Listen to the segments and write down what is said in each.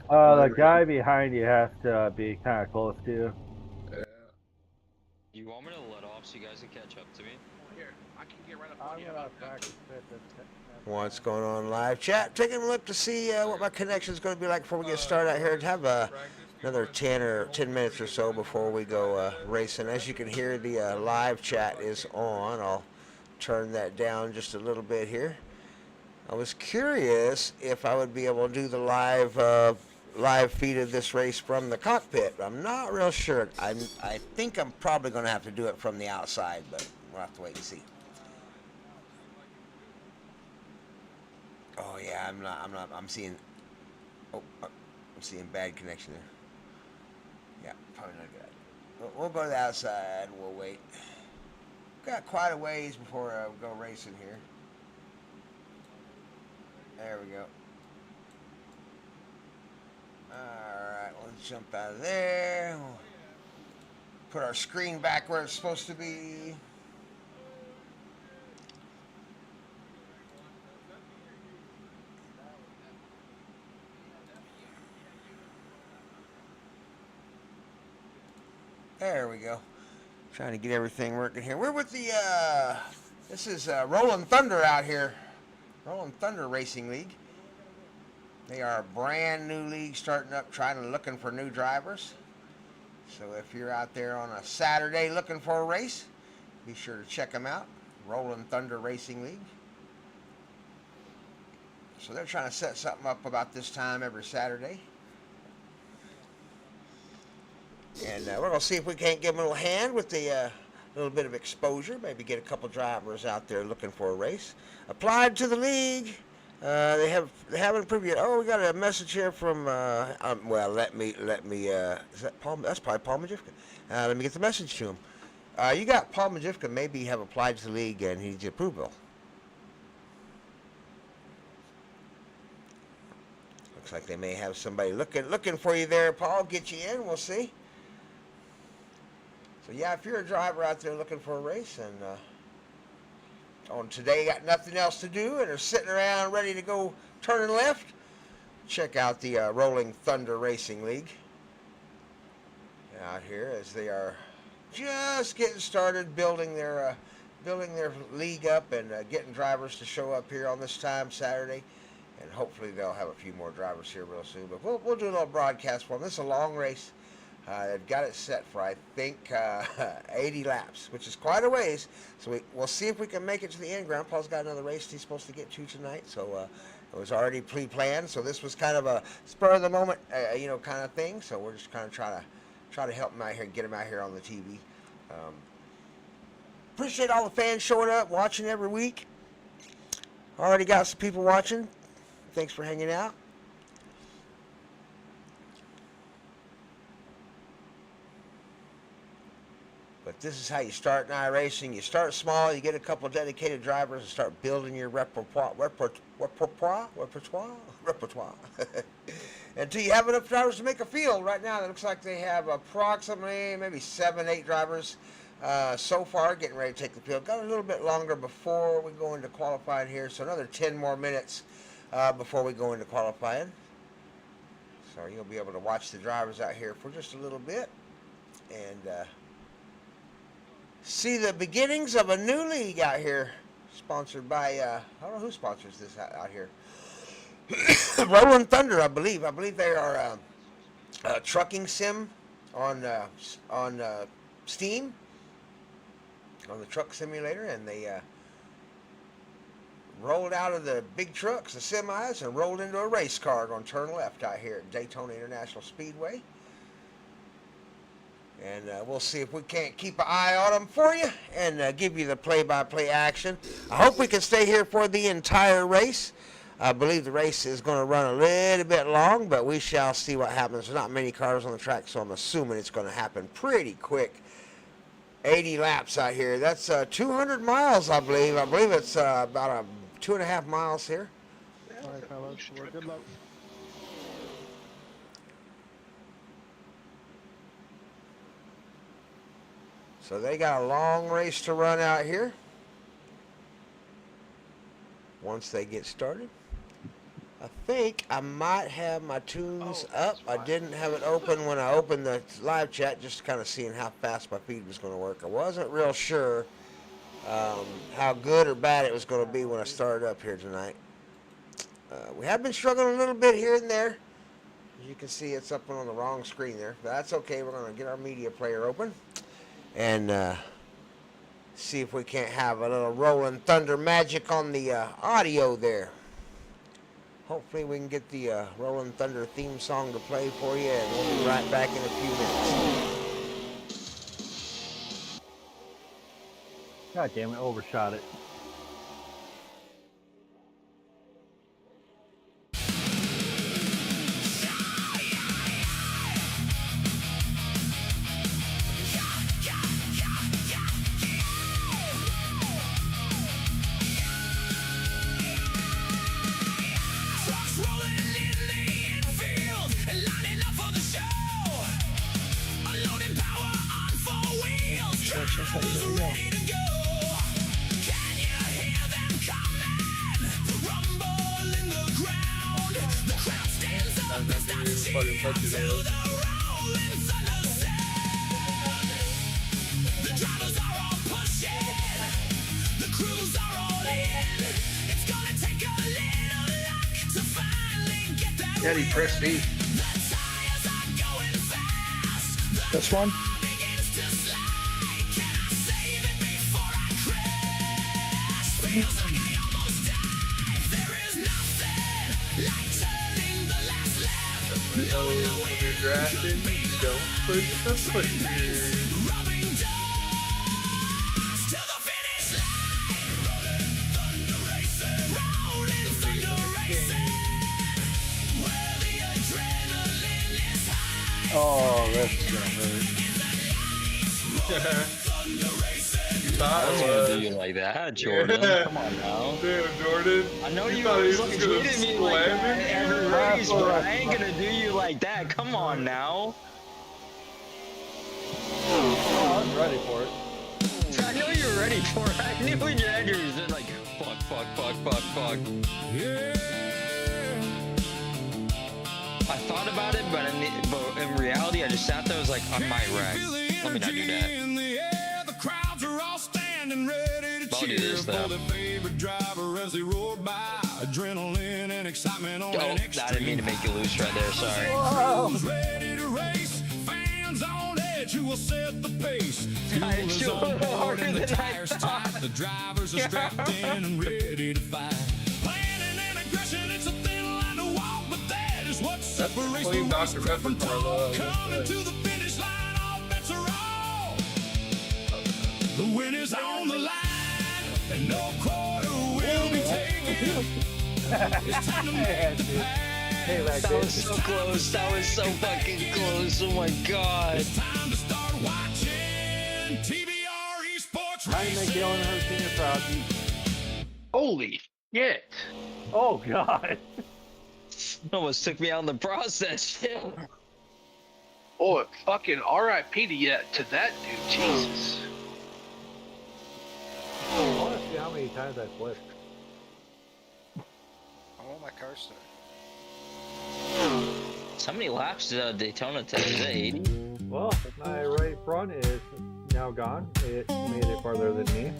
The guy behind you has to be kind of close to you. Yeah. You want me to let off so you guys can catch up to me? Here, I can get right up on I'm you. How gonna about that? practice fit this What's NASCAR. going on live chat? Taking a look to see what my connection is going to be like before we get started out here. Have another 10 minutes or so before we go racing. As you can hear, the live chat is on. I'll turn that down just a little bit here. I was curious if I would be able to do the live feed of this race from the cockpit. I'm not real sure. I think I'm probably going to have to do it from the outside, but we'll have to wait and see. Oh yeah, I'm seeing. Oh, I'm seeing bad connection there. Yeah, probably not good. We'll go to the outside. We'll wait. Got quite a ways before we go racing here. There we go. Alright, let's jump out of there. We'll put our screen back where it's supposed to be. There we go. Trying to get everything working here. We're with the, this is Rollin Thunder out here. Rollin Thunder Racing League. They are a brand new league starting up, looking for new drivers. So if you're out there on a Saturday looking for a race, be sure to check them out. Rollin Thunder Racing League. So they're trying to set something up about this time every Saturday. And we're going to see if we can't give them a little hand with the little bit of exposure. Maybe get a couple drivers out there looking for a race. Applied to the league. They haven't approved yet. Oh, we got a message here from. Well, let me. Is that Paul? That's probably Paul Majivka. Let me get the message to him. You got Paul Majivka. Maybe have applied to the league and he needs approval. Looks like they may have somebody looking for you there, Paul. Get you in. We'll see. So yeah, if you're a driver out there looking for a race and on today got nothing else to do and are sitting around ready to go turning left, check out the Rolling Thunder Racing League out here as they are just getting started building their league up and getting drivers to show up here on this time Saturday. And hopefully they'll have a few more drivers here real soon. But we'll do a little broadcast for them. This is a long race. They've got it set for, I think, 80 laps, which is quite a ways. So we'll see if we can make it to the end. Grandpa's got another race he's supposed to get to tonight. So it was already pre-planned. So this was kind of a spur-of-the-moment, kind of thing. So we're just kind of try to help him out here and get him out here on the TV. Appreciate all the fans showing up, watching every week. Already got some people watching. Thanks for hanging out. But this is how you start in iRacing. You start small, you get a couple dedicated drivers and start building your repertoire. Until you have enough drivers to make a field. Right now, it looks like they have approximately maybe 7, 8 drivers so far getting ready to take the field. Got a little bit longer before we go into qualifying here, so another 10 more minutes before we go into qualifying. So you'll be able to watch the drivers out here for just a little bit and see the beginnings of a new league out here, sponsored by I don't know who sponsors this out here. Rolling Thunder, I believe. I believe they are a trucking sim on Steam, on the truck simulator, and they rolled out of the big trucks, the semis, and rolled into a race car going to turn left out here at Daytona International Speedway. And we'll see if we can't keep an eye on them for you and give you the play-by-play action. I hope we can stay here for the entire race. I believe the race is going to run a little bit long, but we shall see what happens. There's not many cars on the track, so I'm assuming it's going to happen pretty quick. 80 laps out here. That's 200 miles, I believe. I believe it's about 2.5 miles here. All right, fellas. Well, good luck. So they got a long race to run out here once they get started. I think I might have my tunes up. I didn't have it open when I opened the live chat, just kind of seeing how fast my feed was going to work. I wasn't real sure how good or bad it was going to be when I started up here tonight. We have been struggling a little bit here and there. As you can see, it's up on the wrong screen there. But that's okay. We're going to get our media player open and see if we can't have a little Rollin' Thunder magic on the audio there. Hopefully we can get the Rollin' Thunder theme song to play for you, and we'll be right back in a few minutes. God damn it, overshot it. Eddie, press B. This one? When you're drafting, don't push the pusher. Oh, that's gonna hurt. You thought I was it gonna was. do you like that, Jordan. Yeah. Come on now. Damn, Jordan. I know you thought he always was like gonna treating me like slam that it? every race, but I ain't gonna do you like that. Come on now. Oh, I'm ready for it. I know you're ready for it. I knew in your head you were just like, fuck. Yeah. I thought about it, but in reality, I just sat there. I was like, I might wreck. Let me not do that. In the air, the crowds are all standing ready to I'll do cheer this, for though. their favorite driver as they roar by. Adrenaline and excitement on Oh, an extreme. I didn't mean to make you loose right there. Sorry. Who's ready to race? Fans on edge who will set the pace. I Fuel is should on have board harder and the than I tires tight. The drivers are strapped in and ready to fight. Planning and aggression, it's a thin line to walk, but that is what separates clean the race Dr. prep Pepper from talk. Carlo. Coming to the finish line, all bets are off. The win is on the line, and no quarter will be taken. It's time to make the Hey, pass. That was so close. That was so fucking close. Oh my god. It's time to start watching TVR-Esports Trying to make racing. Yellen her senior proud. Holy shit. Oh, God. Almost took me out in the process. Shit. Oh, fucking RIP to that dude. Jesus. I want to see how many times I flipped. Oh, my car started. So many laps did Daytona take? Is that 80? Well, my right front is now gone. It made it farther than me.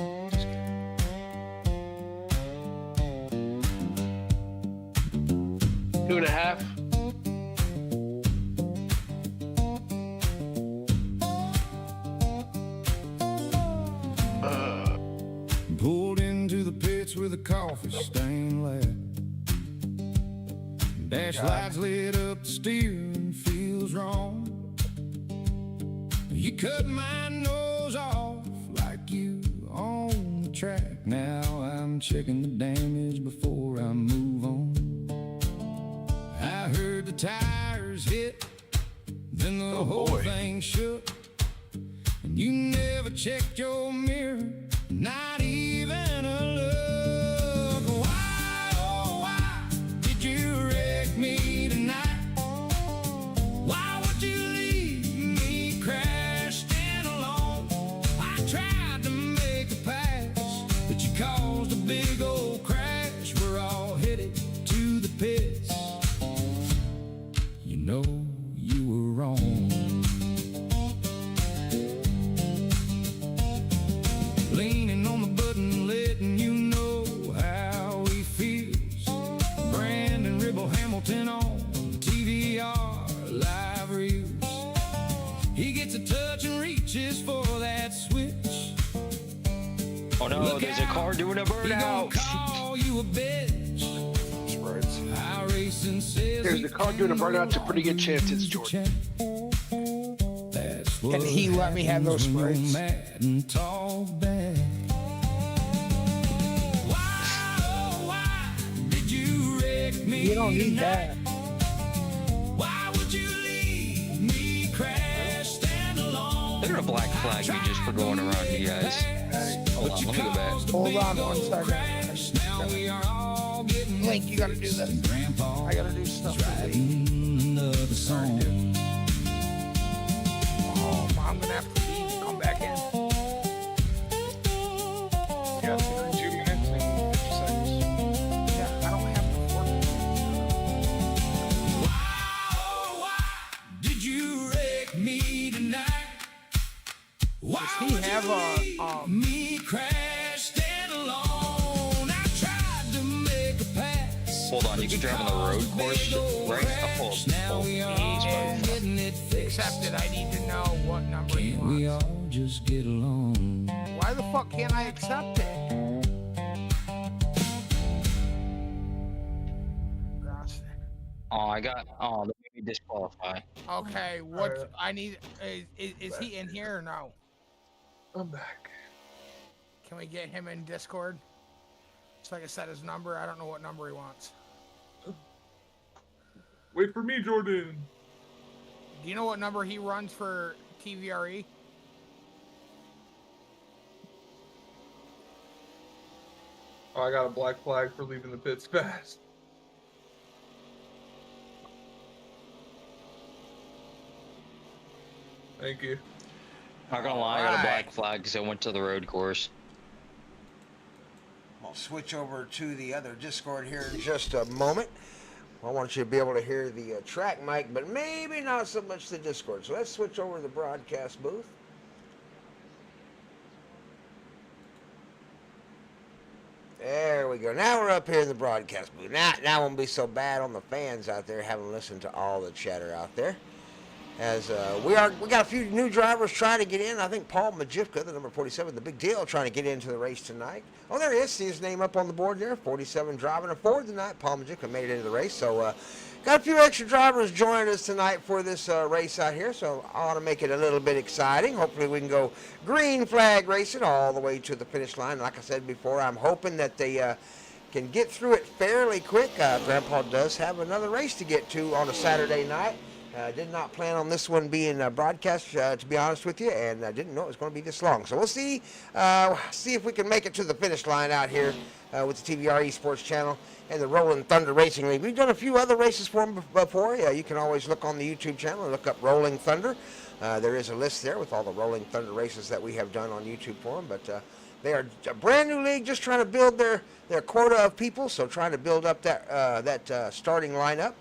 2.5. Pulled into the pits with a coffee stain lap. Dash lights lit up the steering feels wrong. You cut my nose off like you on the track. Now I'm checking the damage before I move on. I heard the tires hit, then the whole thing shook. And you never checked your mirror, not even a look. Why, oh why did you wreck me tonight? Why would you leave me crashed in alone? I tried to make a pass, but you caused a big old crash. We're all headed to the pits. own. Leaning on the button, letting you know how he feels. Brandon Ribble Hamilton on TVR live reels. He gets a touch and reaches for that switch. Oh no, there's a car doing a burnout. Call you a bitch. There's the car doing a burnout. It's a pretty good chance it's Jordan. Can he let me have those sprays? You don't need that. Why would you leave me crash, stand alone? They're gonna black flag me just for going around you guys. Hold on, let me go back. Hold on 1 second. Link, you gotta do this. I gotta do stuff. Another song. Oh, I'm gonna have to leave and come back in. Yeah, 2 minutes and 50 seconds. Yeah, I don't have the fork. Why did you wreck me tonight? Why Does he have me crash, stand alone? I tried to make a pass. Hold on, you can drive on the road course, right? Now we are all getting it fixed. accepted? I need to know what number he Can't we wants. all just get along? Why the fuck can't I accept it? Gosh. Oh, I got. Oh, let me disqualify. Okay, what I need is he in here or no? I'm back. Can we get him in Discord? So I can set his number. I don't know what number he wants. Wait for me, Jordan. Do you know what number he runs for TVRE? Oh, I got a black flag for leaving the pits fast. Thank you. Not gonna lie, I got a black flag because I went to the road course. I'll switch over to the other Discord here in just a moment. I want you to be able to hear the track mic, but maybe not so much the Discord. So let's switch over to the broadcast booth. There we go. Now we're up here in the broadcast booth. Now won't be so bad on the fans out there having listened to all the chatter out there. As we got a few new drivers trying to get in. I think Paul Majivka, the number 47, the big deal, trying to get into the race tonight. Oh, there he is. See his name up on the board there. 47 driving a Ford tonight. Paul Majivka made it into the race. So got a few extra drivers joining us tonight for this race out here. So I ought to make it a little bit exciting. Hopefully we can go green flag racing all the way to the finish line. Like I said before, I'm hoping that they can get through it fairly quick. Grandpa does have another race to get to on a Saturday night. Did not plan on this one being broadcast, to be honest with you, and I didn't know it was going to be this long. So we'll see if we can make it to the finish line out here with the TVR-Esports channel and the Rollin Thunder Racing League. We've done a few other races for them before. You can always look on the YouTube channel and look up Rolling Thunder. There is a list there with all the Rolling Thunder races that we have done on YouTube for them, but they are a brand new league, just trying to build their quota of people, so trying to build up that starting lineup.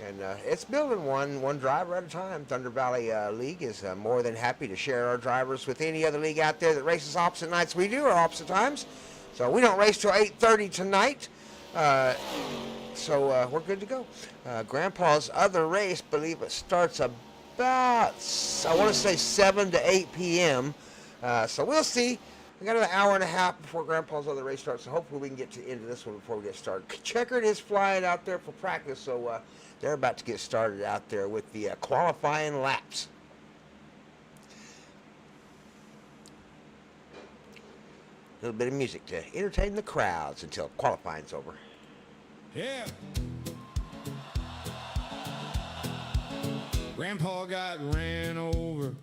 And it's building one driver at a time. Thunder Valley League is more than happy to share our drivers with any other league out there that races opposite nights we do, or opposite times. So we don't race till 8:30 tonight. So we're good to go. Grandpa's other race, believe it starts about, I want to say 7 to 8 p.m. So we'll see. We got another hour and a half before Grandpa's other race starts, so hopefully we can get into this one before we get started. Checkered is flying out there for practice, so they're about to get started out there with the qualifying laps. A little bit of music to entertain the crowds until qualifying's over. Yeah. Grandpa got ran over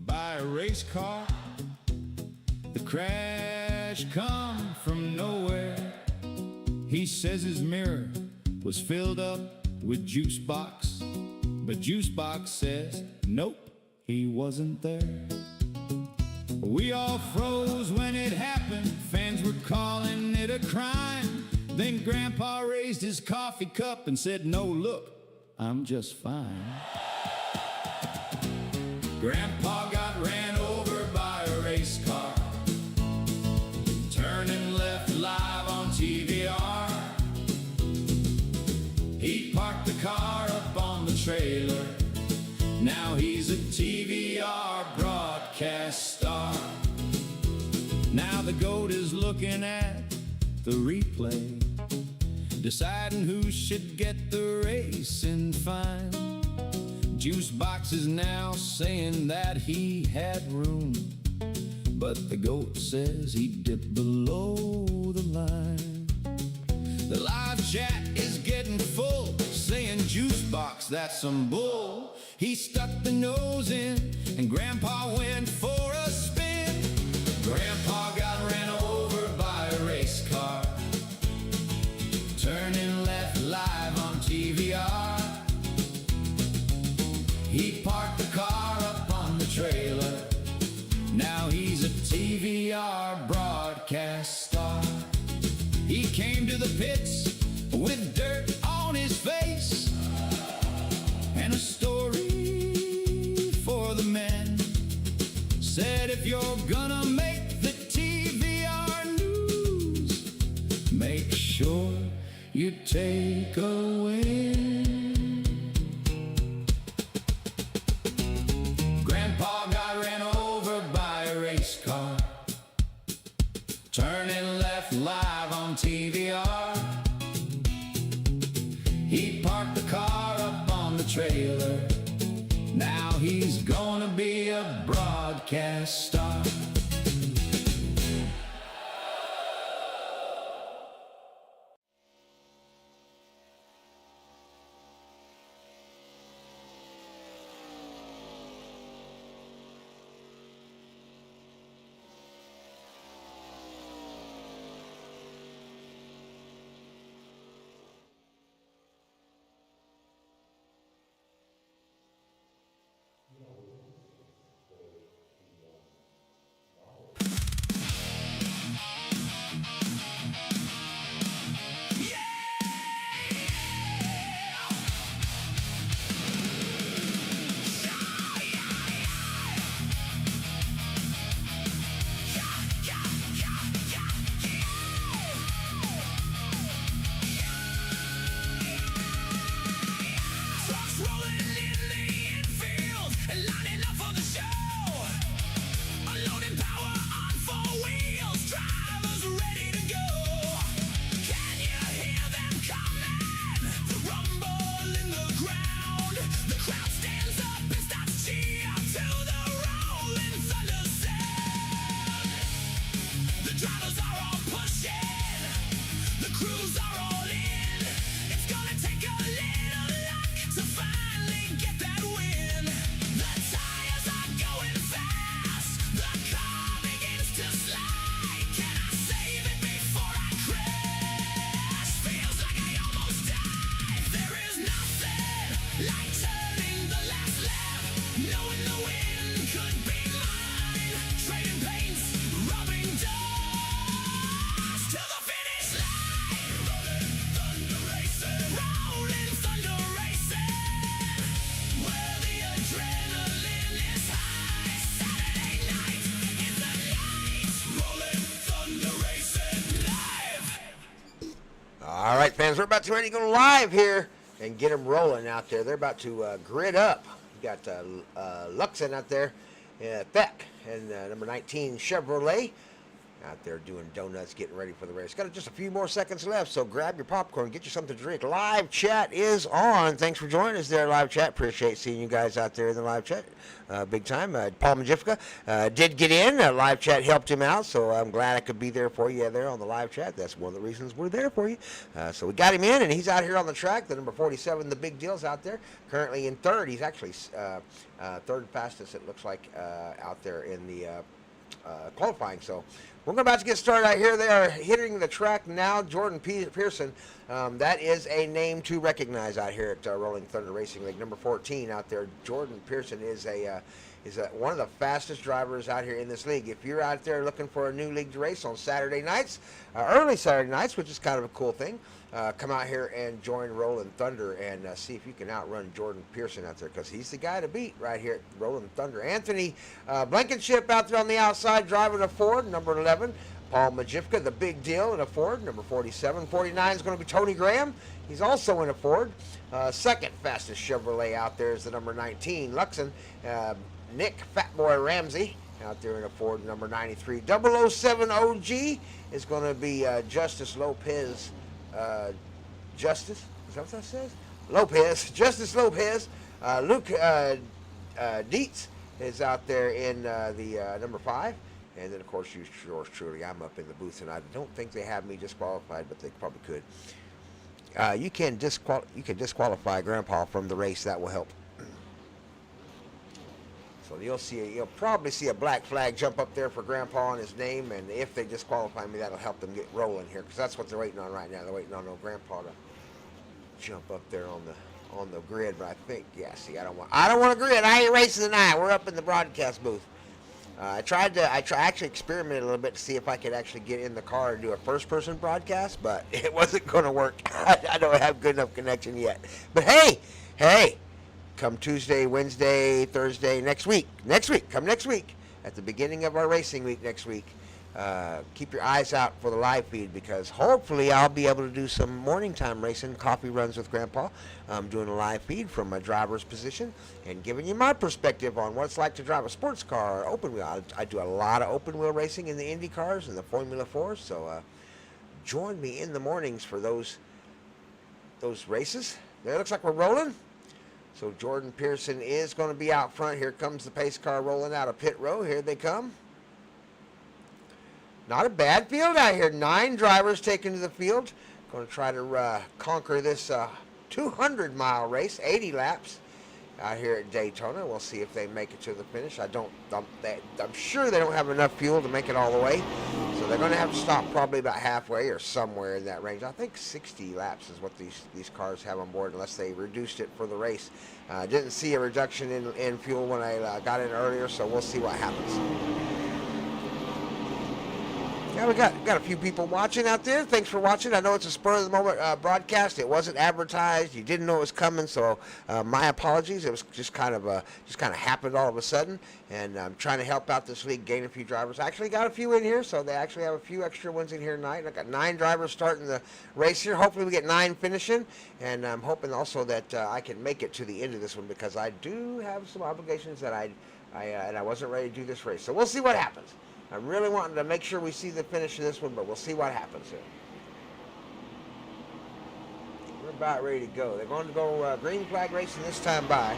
by a race car. The crash come from nowhere. He says his mirror was filled up with juice box, but juice box says nope, he wasn't there. We all froze when it happened. Fans were calling it a crime. Then Grandpa raised his coffee cup and said, no, look, I'm just fine. Grandpa got ran over by a race car, turning left live on TVR. He parked the car up on the trailer. Now he's a TVR broadcast star. Now the GOAT is looking at the replay, deciding who should get the racing fine. Juicebox is now saying that he had room, but the GOAT says he dipped below the line. The live chat is getting full, saying Juicebox, that's some bull. He stuck the nose in, and Grandpa went for a spin. Grandpa got ran over by a race car, turning left live on TVR. He parked the car up on the trailer. Now he's a TVR broadcast star. He came to the pits with dirt on his face and a story for the men. Said if you're gonna make the TVR news, make sure you take a win. Grandpa got ran over by a race car, turning left live on TVR. He parked the car up on the trailer. Now he's gonna be a broadcast star. All right, fans, we're about to ready to go live here and get them rolling out there. They're about to grid up. You got Luxon out there, Beck, and number 19 Chevrolet out there doing donuts, getting ready for the race. Got just a few more seconds left, so grab your popcorn, get you something to drink. Live chat is on. Thanks for joining us there, live chat. Appreciate seeing you guys out there in the live chat. Big time. Paul Majifka did get in. Live chat helped him out, so I'm glad I could be there for you there on the live chat. That's one of the reasons we're there for you. So we got him in, and he's out here on the track. The number 47, the big deal's out there, currently in third. He's actually third fastest, it looks like, out there in the qualifying. So We're about to get started out here. They are hitting the track now. Jordan Pearson, that is a name to recognize out here at Rolling Thunder Racing League. Number 14 out there. Jordan Pearson is one of the fastest drivers out here in this league. If you're out there looking for a new league to race on Saturday nights, early Saturday nights, which is kind of a cool thing, come out here and join Rollin Thunder and see if you can outrun Jordan Pearson out there, because he's the guy to beat right here at Rollin Thunder. Anthony Blankenship out there on the outside driving a Ford, number 11. Paul Majivka, the big deal in a Ford, number 47. 49 is going to be Tony Graham. He's also in a Ford. Second fastest Chevrolet out there is the number 19, Luxon. Nick Fatboy Ramsey out there in a Ford, number 93. 007 OG is going to be Justice Lopez. Justice, is that what that says? Lopez, Justice Lopez. Luke Dietz is out there in the number 5. And then, of course, yours truly. I'm up in the booth, and I don't think they have me disqualified, but they probably could. You can disqualify Grandpa from the race. That will help. So you'll probably see a black flag jump up there for Grandpa and his name, and if they disqualify me, that'll help them get rolling here, because that's what they're waiting on right now. They're waiting on Grandpa to jump up there on the grid. But I think, yeah. See, I don't want a grid. I ain't racing tonight. We're up in the broadcast booth. I actually experimented a little bit to see if I could actually get in the car and do a first-person broadcast, but it wasn't going to work. I don't have good enough connection yet. But hey, come Tuesday, Wednesday, Thursday, next week, come next week, at the beginning of our racing week next week, keep your eyes out for the live feed, because hopefully I'll be able to do some morning time racing, coffee runs with Grandpa. I'm doing a live feed from my driver's position and giving you my perspective on what it's like to drive a sports car, open wheel. I do a lot of open wheel racing in the Indy cars and the Formula 4s, so join me in the mornings for those races. There, looks like we're rolling. So Jordan Pearson is going to be out front. Here comes the pace car rolling out of pit row. Here they come. Not a bad field out here. 9 drivers taken to the field. Going to try to conquer this 200-mile race, 80 laps out here at Daytona. We'll see if they make it to the finish. I'm sure they don't have enough fuel to make it all the way, so they're going to have to stop probably about halfway or somewhere in that range. I think 60 laps is what these cars have on board, unless they reduced it for the race. Didn't see a reduction in fuel when I got in earlier, so we'll see what happens. Yeah, we got a few people watching out there. Thanks for watching. I know it's a spur of the moment broadcast. It wasn't advertised. You didn't know it was coming, so my apologies. It was just kind of happened all of a sudden, and I'm trying to help out this league, gain a few drivers. I actually got a few in here, so they actually have a few extra ones in here tonight. I got 9 drivers starting the race here. Hopefully we get 9 finishing, and I'm hoping also that I can make it to the end of this one, because I do have some obligations that I wasn't ready to do this race. So we'll see what happens. I'm really wanting to make sure we see the finish of this one, but we'll see what happens here. We're about ready to go. They're going to go green flag racing this time by.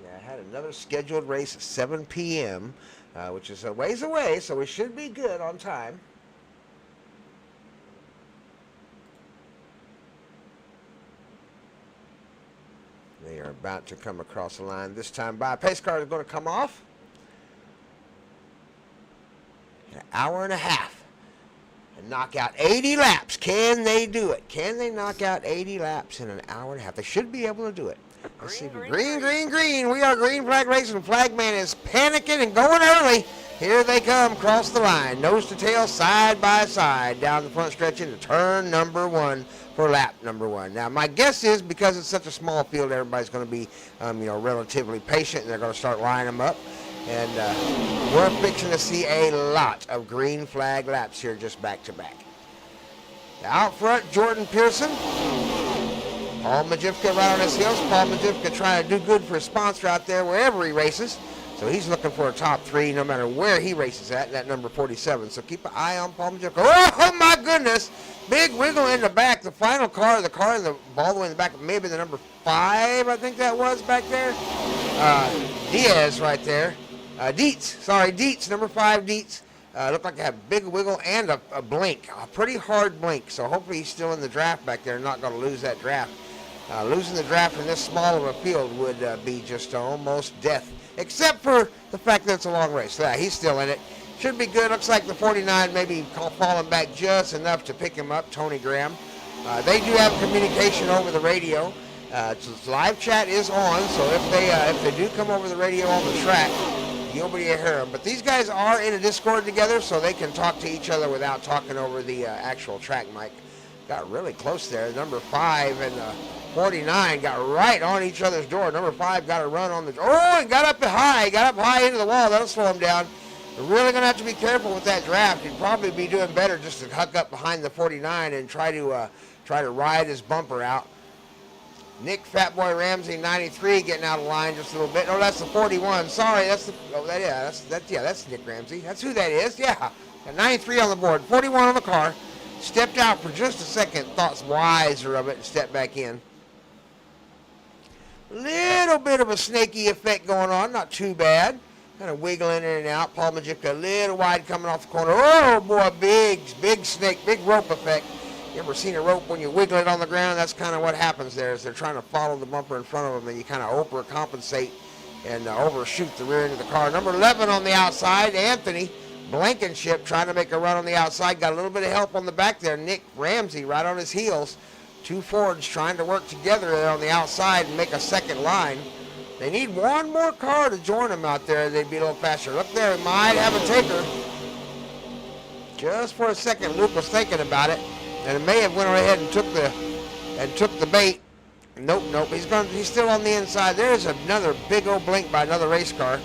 Yeah, I had another scheduled race at 7 p.m., which is a ways away, so we should be good on time. They are about to come across the line this time by. Pace car is going to come off. An hour and a half. And knock out 80 laps. Can they do it? Can they knock out 80 laps in an hour and a half? They should be able to do it. Let's see. Green. We are green flag racing. Flagman is panicking and going early. Here they come across the line. Nose to tail, side by side. Down the front stretch into turn number 1. For lap number 1. Now, my guess is because it's such a small field, everybody's going to be, relatively patient, and they're going to start lining them up. And we're fixing to see a lot of green flag laps here, just back to back. Out front, Jordan Pearson. Paul Majivka right on his heels. Paul Majivka trying to do good for his sponsor out there wherever he races. So he's looking for a top 3 no matter where he races at, that number 47. So keep an eye on Paul Majivka. Oh, my goodness. Big wiggle in the back. The final car, all the way in the back, maybe the number 5, I think that was back there. Diaz right there. Dietz, number 5, Dietz. Looked like he had a big wiggle and a blink, a pretty hard blink. So hopefully he's still in the draft back there and not going to lose that draft. Losing the draft in this small of a field would be just almost death, except for the fact that it's a long race. Yeah, he's still in it. Should be good. Looks like the 49 maybe falling back just enough to pick him up, Tony Graham. They do have communication over the radio. Live chat is on, so if they do come over the radio on the track, you'll be able to hear them. But these guys are in a Discord together, so they can talk to each other without talking over the actual track mic. Got really close there. Number 5 and 49 got right on each other's door. Number 5 got a run on the door. Oh, and got up high into the wall. That'll slow him down. We're really going to have to be careful with that draft. He'd probably be doing better just to huck up behind the 49 and try to ride his bumper out. Nick Fatboy Ramsey 93 getting out of line just a little bit. Oh, that's the 41. Sorry, that's Nick Ramsey. That's who that is. Yeah, got 93 on the board, 41 on the car. Stepped out for just a second, thought wiser of it, and stepped back in. Little bit of a snaky effect going on, not too bad. Kind of wiggling in and out. Paul Majivka a little wide coming off the corner. Oh boy, big snake, big rope effect. You ever seen a rope when you wiggle it on the ground? That's kind of what happens there, is they're trying to follow the bumper in front of them, and you kind of overcompensate and overshoot the rear end of the car. Number 11 on the outside, Anthony Blankenship trying to make a run on the outside. Got a little bit of help on the back there. Nick Ramsey right on his heels. Two Fords trying to work together there on the outside and make a second line. They need one more car to join them out there. They'd be a little faster. Look there, he might have a taker. Just for a second, Luke was thinking about it, and it may have went ahead and took the bait. Nope. He's still on the inside. There's another big old blink by another race car.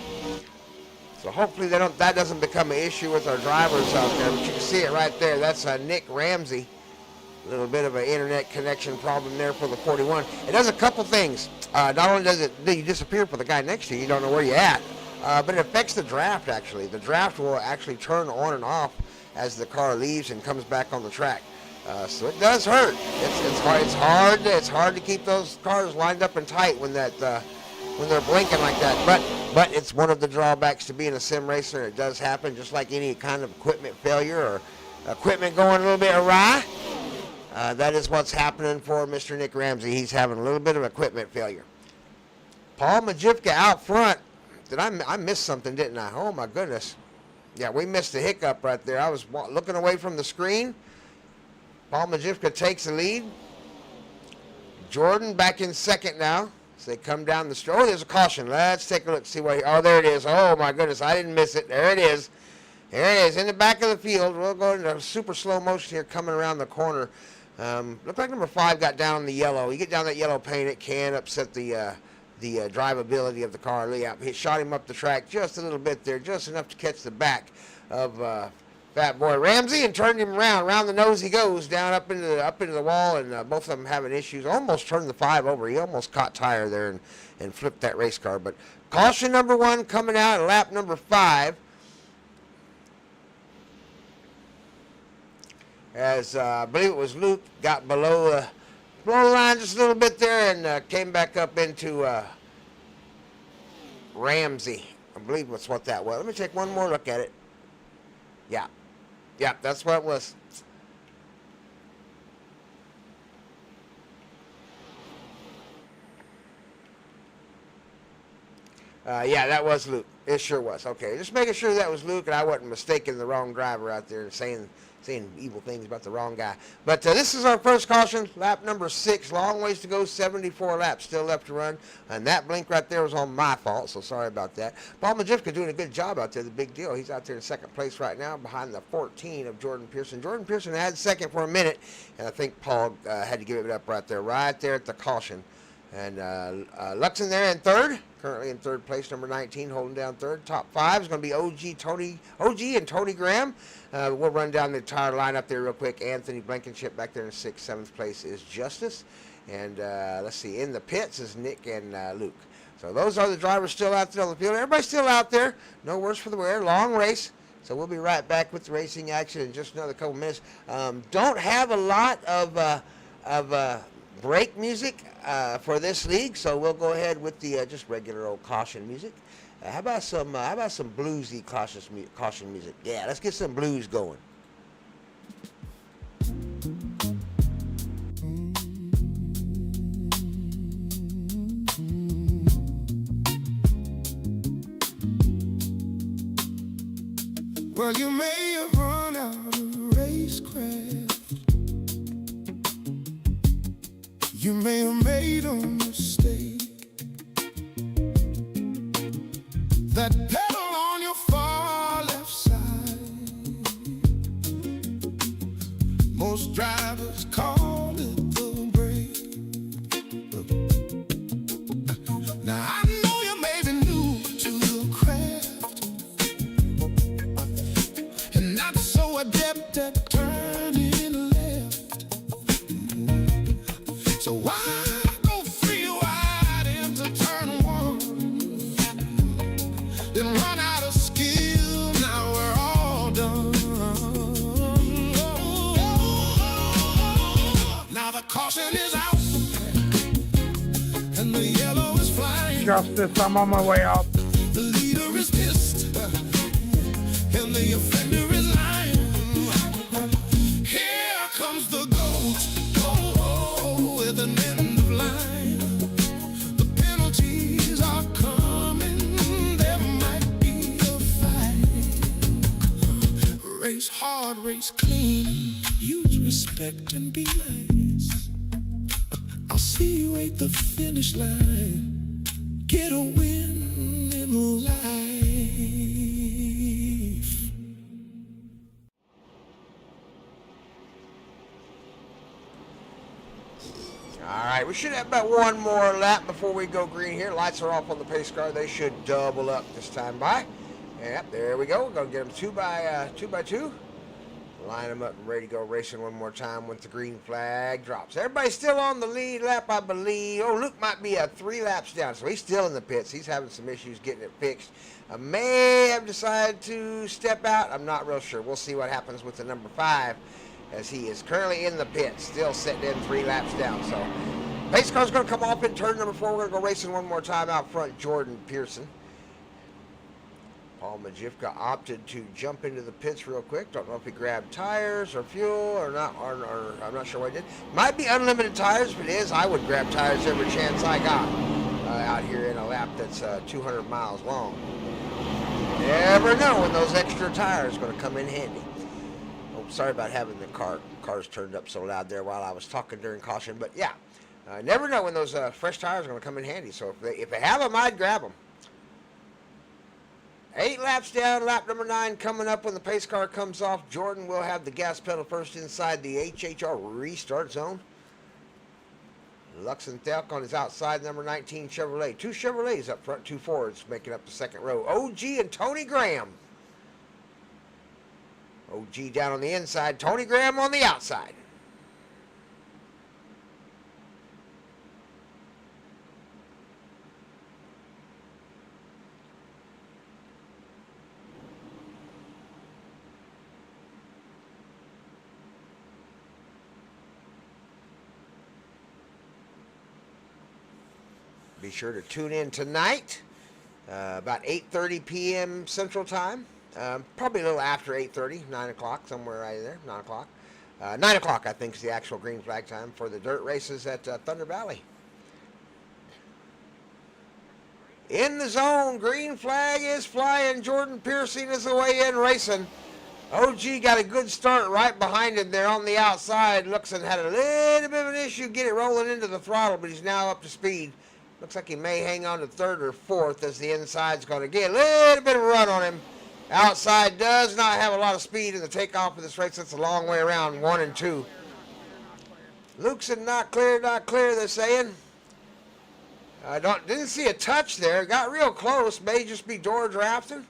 So hopefully that doesn't become an issue with our drivers out there. But you can see it right there. That's Nick Ramsey. A little bit of an internet connection problem there for the 41. It does a couple things. Not only does you disappear for the guy next to you, you don't know where you're at, but it affects the draft actually. The draft will actually turn on and off as the car leaves and comes back on the track. So it does hurt. It's hard to keep those cars lined up and tight when they're blinking like that. But it's one of the drawbacks to being a sim racer. It does happen, just like any kind of equipment failure or equipment going a little bit awry. That is what's happening for Mr. Nick Ramsey. He's having a little bit of equipment failure. Paul Majivka out front. I missed something, didn't I? Oh my goodness. Yeah, we missed a hiccup right there. I was looking away from the screen. Paul Majivka takes the lead. Jordan back in second now. So they come down the straight. Oh, there's a caution. Let's take a look, see what. Oh, there it is. Oh my goodness, I didn't miss it. There it is. There it is in the back of the field. We'll go into super slow motion here, coming around the corner. Looked like number 5 got down in the yellow. You get down that yellow paint, it can upset the drivability of the car. He shot him up the track just a little bit there, just enough to catch the back of Fat Boy Ramsey and turned him around. Around the nose he goes, down up into the wall, and both of them having issues. Almost turned the 5 over. He almost caught tire there and flipped that race car. But caution number 1 coming out at lap number 5. As I believe it was Luke, got below the line just a little bit there and came back up into Ramsey. I believe that's what that was. Let me take one more look at it. Yeah, that's what it was. Yeah, that was Luke. It sure was. Okay, just making sure that was Luke and I wasn't mistaking the wrong driver out there and saying evil things about the wrong guy. But this is our first caution, lap number 6. Long ways to go, 74 laps still left to run. And that blink right there was on my fault, so sorry about that. Paul Majivka doing a good job out there, the big deal. He's out there in second place right now behind the 14 of Jordan Pearson. Jordan Pearson had second for a minute, and I think Paul had to give it up right there at the caution. And Luxon there in third, currently in third place, number 19, holding down third. Top 5 is going to be OG and Tony Graham. We'll run down the entire lineup there real quick. Anthony Blankenship back there in 6th, 7th place is Justice. And let's see, in the pits is Nick and Luke. So those are the drivers still out there on the field. Everybody's still out there. No worse for the wear. Long race. So we'll be right back with the racing action in just another couple minutes. Don't have a lot of break music for this league, so we'll go ahead with the just regular old caution music. How about some bluesy caution music? Yeah, let's get some blues going. Well, you may have run out of racecraft. You may have made a mistake. That pedal on your far left side, most drivers call it the brake. Now I know you may be new to the craft and not so adept at turning left. So why go free wide into turn one, then run out of skill? Now we're all done. Now the caution is out and the yellow is flying. Justice, I'm on my way up. The leader is pissed and the offender is lying. Here comes the goat, with an end of line. The penalties are coming, there might be a fight. Race hard, race clean, use respect and be nice. I'll see you at the finish line, get a win in life. All right, we should have about one more lap before we go green here. Lights are off on the pace car. They should double up this time by. Yep, there we go. We're going to get them two by two. Line them up and ready to go racing one more time once the green flag drops. Everybody's still on the lead lap, I believe. Oh, Luke might be 3 laps down, so he's still in the pits. He's having some issues getting it fixed. I may have decided to step out. I'm not real sure. We'll see what happens with the number 5, as he is currently in the pits, still sitting in 3 laps down. So pace car's going to come off in turn number 4. We're going to go racing one more time out front, Jordan Pearson. Paul Majivka opted to jump into the pits real quick. Don't know if he grabbed tires or fuel or not, or I'm not sure what he did. Might be unlimited tires. If it is, I would grab tires every chance I got out here in a lap that's 200 miles long. Never know when those extra tires are going to come in handy. Oh, sorry about having the cars turned up so loud there while I was talking during caution. But yeah, never know when those fresh tires are going to come in handy. So if they have them, I'd grab them. 8 laps down, lap number 9 coming up when the pace car comes off. Jordan will have the gas pedal first inside the HHR restart zone. Lux and Thelk on his outside, number 19 Chevrolet. 2 Chevrolets up front, 2 Fords making up the second row. OG and Tony Graham. OG down on the inside, Tony Graham on the outside. Be sure to tune in tonight, about 8:30 p.m. Central Time. Probably a little after 8:30, 9 o'clock, somewhere right there, 9 o'clock. 9 o'clock, I think, is the actual green flag time for the dirt races at Thunder Valley. In the zone, green flag is flying. Jordan Pearson is away in racing. OG got a good start right behind him there on the outside. Luxon had a little bit of an issue, get it rolling into the throttle, but he's now up to speed. Looks like he may hang on to 3rd or 4th as the inside's going to get a little bit of a run on him. Outside does not have a lot of speed in the takeoff of this race. That's a long way around, 1 and 2. Lukeson not clear, they're saying. Didn't see a touch there. Got real close. May just be door drafting.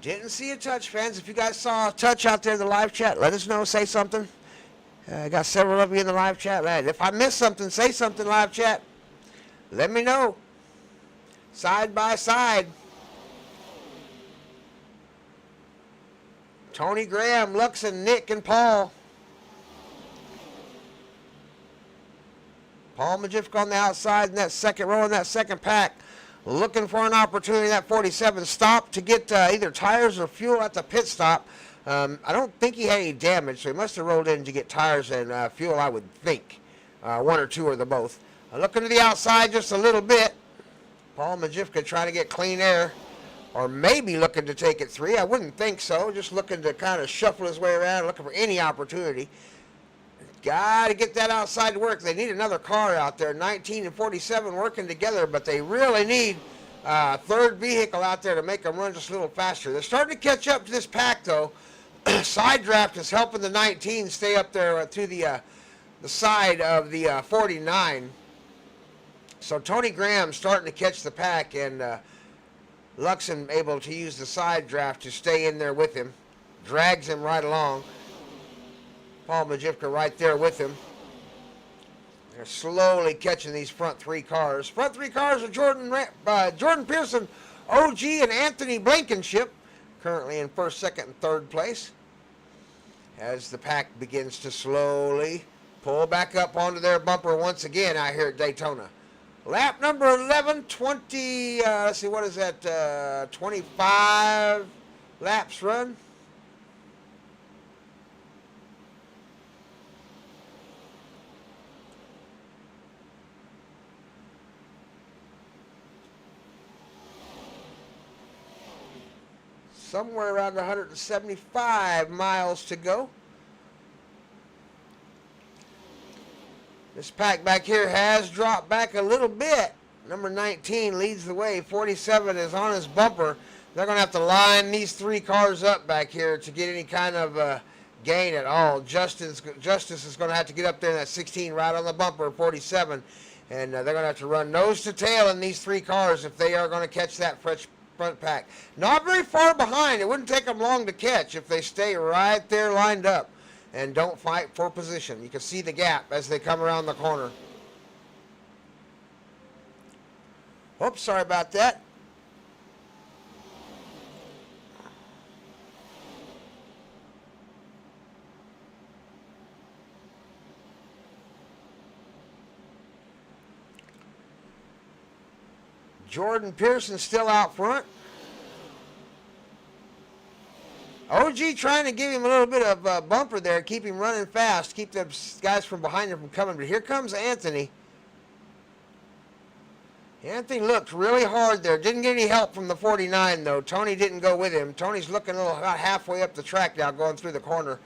Didn't see a touch, fans. If you guys saw a touch out there in the live chat, let us know. Say something. I got several of you in the live chat. If I missed something, say something, live chat. Let me know. Side by side. Tony Graham, Luxon, Nick, and Paul. Paul Majewski on the outside in that second row in that second pack. Looking for an opportunity. That 47 stopped to get either tires or fuel at the pit stop. I don't think he had any damage, so he must have rolled in to get tires and fuel, I would think. One or two or the both. Looking to the outside just a little bit. Paul Majewski trying to get clean air, or maybe looking to take it 3. I wouldn't think so. Just looking to kind of shuffle his way around, looking for any opportunity. Got to get that outside to work. They need another car out there. 19 and 47 working together, but they really need a third vehicle out there to make them run just a little faster. They're starting to catch up to this pack, though. Side draft is helping the 19 stay up there to the side of the 49. So Tony Graham starting to catch the pack, and Luxon able to use the side draft to stay in there with him. Drags him right along. Paul Majewski right there with him. They're slowly catching these front 3 cars. Front 3 cars are Jordan Pearson, OG, and Anthony Blankenship, currently in first, second, and third place. As the pack begins to slowly pull back up onto their bumper once again out here at Daytona. Lap number 11, 20, let's see, what is that, 25 laps run? Somewhere around 175 miles to go. This pack back here has dropped back a little bit. Number 19 leads the way. 47 is on his bumper. They're going to have to line these 3 cars up back here to get any kind of gain at all. Justice is going to have to get up there in that 16 right on the bumper, 47. And they're going to have to run nose to tail in these 3 cars if they are going to catch that front pack. Not very far behind. It wouldn't take them long to catch if they stay right there lined up and don't fight for position. You can see the gap as they come around the corner. Oops, sorry about that. Jordan Pearson still out front. OG trying to give him a little bit of bumper there, keep him running fast, keep the guys from behind him from coming. But here comes Anthony. Anthony looked really hard there. Didn't get any help from the 49, though. Tony didn't go with him. Tony's looking a little about halfway up the track now, going through the corner.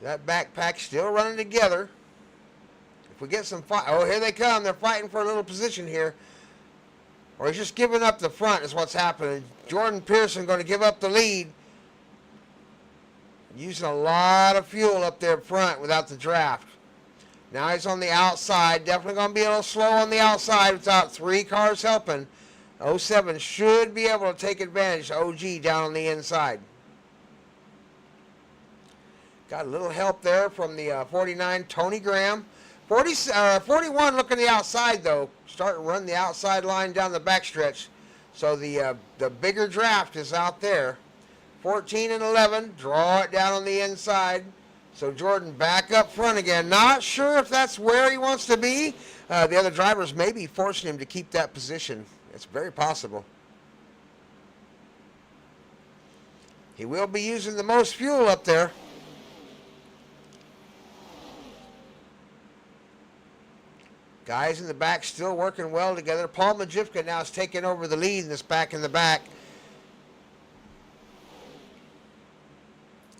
That backpack still running together. If we get some fight, oh, here they come. They're fighting for a little position here. Or he's just giving up the front is what's happening. Jordan Pearson going to give up the lead. Using a lot of fuel up there front without the draft. Now he's on the outside. Definitely going to be a little slow on the outside without 3 cars helping. 07 should be able to take advantage of OG down on the inside. Got a little help there from the 49, Tony Graham. 41 looking the outside, though. Starting to run the outside line down the backstretch. So the bigger draft is out there. 14 and 11, draw it down on the inside. So Jordan back up front again. Not sure if that's where he wants to be. The other drivers may be forcing him to keep that position. It's very possible. He will be using the most fuel up there. Guys in the back still working well together. Paul Majewski now is taking over the lead in this pack in the back.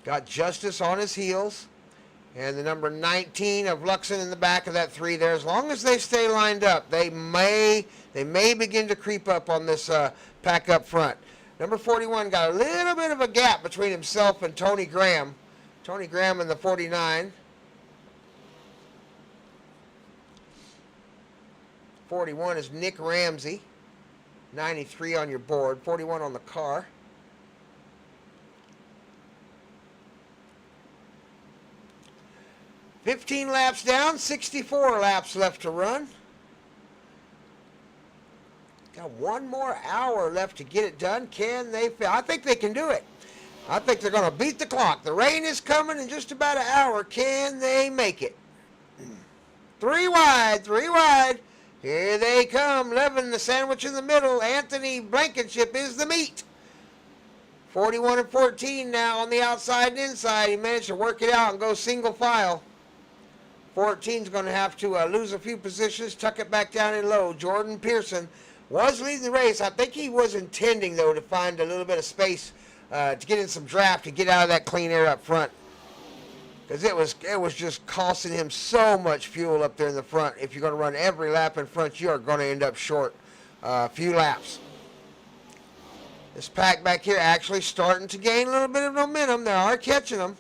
Got Justice on his heels. And the number 19 of Luxon in the back of that 3 there. As long as they stay lined up, they may begin to creep up on this pack up front. Number 41 got a little bit of a gap between himself and Tony Graham. Tony Graham and the 49. 41 is Nick Ramsey. 93 on your board. 41 on the car. $15 laps down, 64 laps left to run. Got 1 more hour left to get it done. Can they? I think they can do it. I think they're going to beat the clock. The rain is coming in just about an hour. Can they make it? 3 wide, 3 wide. Here they come. Levin, the sandwich in the middle. Anthony Blankenship is the meat. 41 and 14 now on the outside and inside. He managed to work it out and go single file. 14's going to have to lose a few positions, tuck it back down in low. Jordan Pearson was leading the race. I think he was intending, though, to find a little bit of space to get in some draft, to get out of that clean air up front. Because it was just costing him so much fuel up there in the front. If you're going to run every lap in front, you are going to end up short a few laps. This pack back here actually starting to gain a little bit of momentum. They are catching them.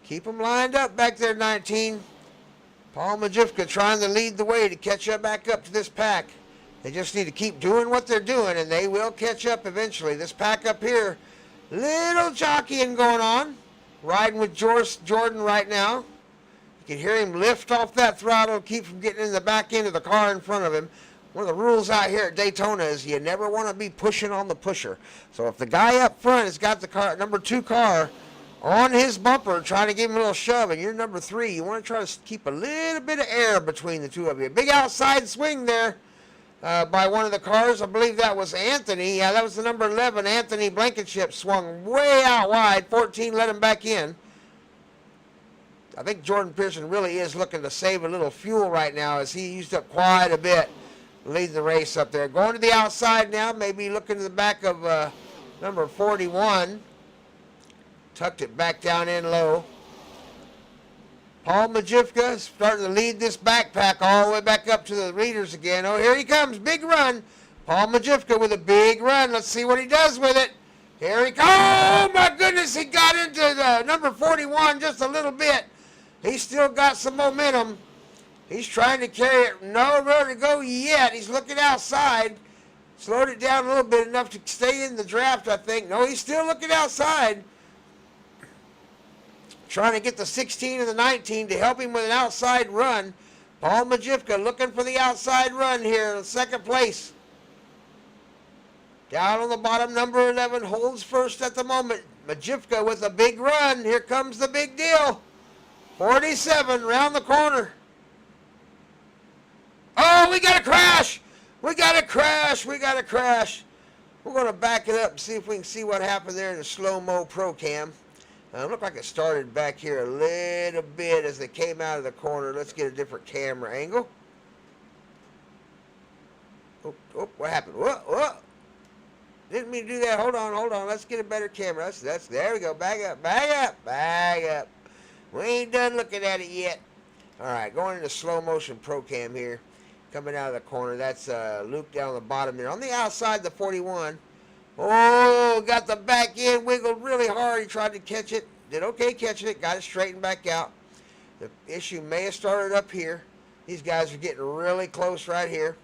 Keep them lined up back there, 19. Paul Majivka trying to lead the way to catch up back up to this pack. They just need to keep doing what they're doing, and they will catch up eventually. This pack up here, little jockeying going on. Riding with Jordan right now. You can hear him lift off that throttle, keep from getting in the back end of the car in front of him. One of the rules out here at Daytona is you never want to be pushing on the pusher. So if the guy up front has got the car, number 2 car on his bumper trying to give him a little shove, and you're number 3, you want to try to keep a little bit of air between the two of you. Big outside swing there by one of the cars. I believe that was Anthony. Yeah, that was the number 11. Anthony Blankenship swung way out wide. 14 let him back in. I think Jordan Pearson really is looking to save a little fuel right now, as he used up quite a bit leading the race up there. Going to the outside now, maybe looking to the back of number 41. Tucked it back down in low. Paul Majivka starting to lead this backpack all the way back up to the leaders again. Oh, here he comes. Big run. Paul Majivka with a big run. Let's see what he does with it. Here he comes. Oh, my goodness. He got into the number 41 just a little bit. He's still got some momentum. He's trying to carry it. Nowhere to go yet. He's looking outside. Slowed it down a little bit, enough to stay in the draft, I think. No, he's still looking outside. Trying to get the 16 and the 19 to help him with an outside run. Paul Majivka looking for the outside run here in second place. Down on the bottom, number 11 holds first at the moment. Majivka with a big run. Here comes the big deal. 47 around the corner. Oh, we got a crash. We got a crash. We got a crash. We're going to back it up and see if we can see what happened there in the slow-mo pro cam. Looked like it started back here a little bit as they came out of the corner. Let's get a different camera angle. Oh, what happened? What? Didn't mean to do that. Hold on. Let's get a better camera. That's there we go. Back up. We ain't done looking at it yet. All right, going into slow motion pro cam here. Coming out of the corner. That's Luke down the bottom there. On the outside, the 41. Oh, got the back end, wiggled really hard. He tried to catch it. Did okay catching it. Got it straightened back out. The issue may have started up here. These guys are getting really close right here.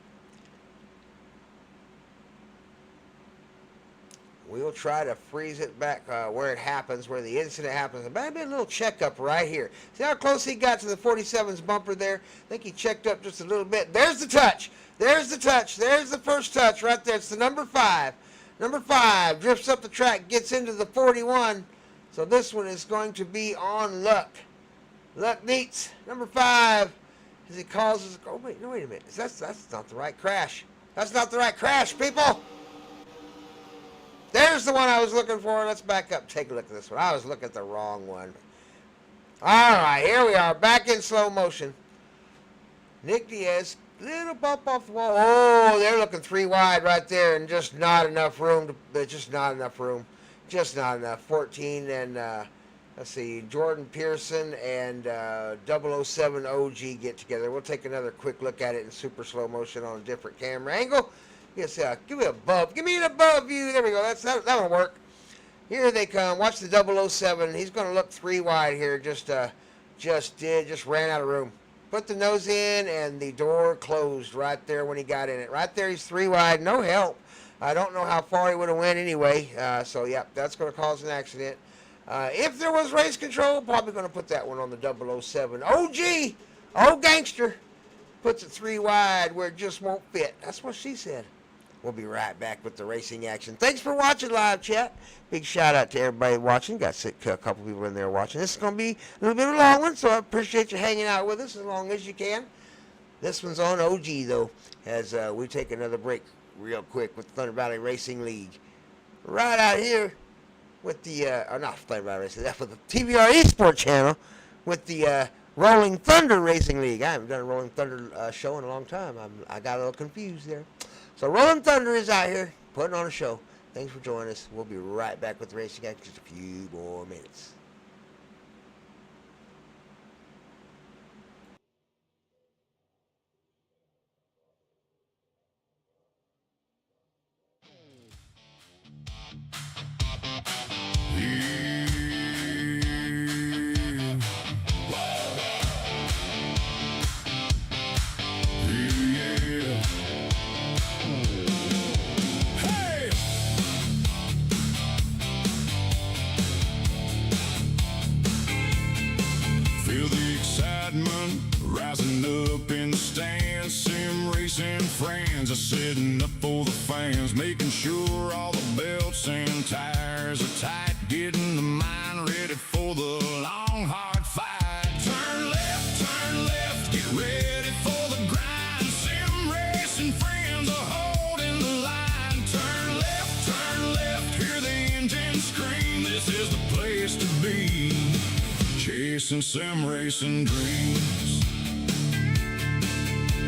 We'll try to freeze it back where it happens, where the incident happens. Maybe a little checkup right here. See how close he got to the 47's bumper there? I think he checked up just a little bit. There's the touch. There's the touch. There's the first touch right there. It's the number 5. Number 5 drifts up the track, gets into the 41. So this one is going to be on Luck. Luck Neats, number 5, as he causes. Oh, wait a minute. That's not the right crash. That's not the right crash, people. There's the one I was looking for. Let's back up. Take a look at this one. I was looking at the wrong one. All right, here we are, back in slow motion. Nick Diaz. Little bump off the wall. Oh, they're looking 3 wide right there, and just not enough room. Just not enough room. Just not enough. 14 and let's see, Jordan Pearson and 007 OG get together. We'll take another quick look at it in super slow motion on a different camera angle. Yes, give me a above. Give me an above view. There we go. That'll work. Here they come. Watch the 007. He's going to look 3 wide here. Just ran out of room. Put the nose in, and the door closed right there when he got in it. Right there, he's 3 wide, no help. I don't know how far he would have went anyway. So, yeah, that's going to cause an accident. If there was race control, probably going to put that one on the 007. OG, old gangster, puts it 3 wide where it just won't fit. That's what she said. We'll be right back with the racing action. Thanks for watching live chat. Big shout out to everybody watching. Got a couple people in there watching. This is going to be a little bit of a long one, so I appreciate you hanging out with us as long as you can. This one's on OG, though, as we take another break real quick with Thunder Valley Racing League. Right out here with the, or not Thunder Valley Racing, that's with the TVR-Esports channel with the Rolling Thunder Racing League. I haven't done a Rolling Thunder show in a long time. I got a little confused there. So Rolling Thunder is out here putting on a show. Thanks for joining us. We'll be right back with the racing action in just a few more minutes. Rising up in the stands, sim racing friends are setting up for the fans, making sure all the belts and tires are tight, getting the mind ready for the long hard fight. Turn left, get ready for the grind. Sim racing friends are holding the line. Turn left, hear the engine scream. This is the place to be, chasing sim racing dreams.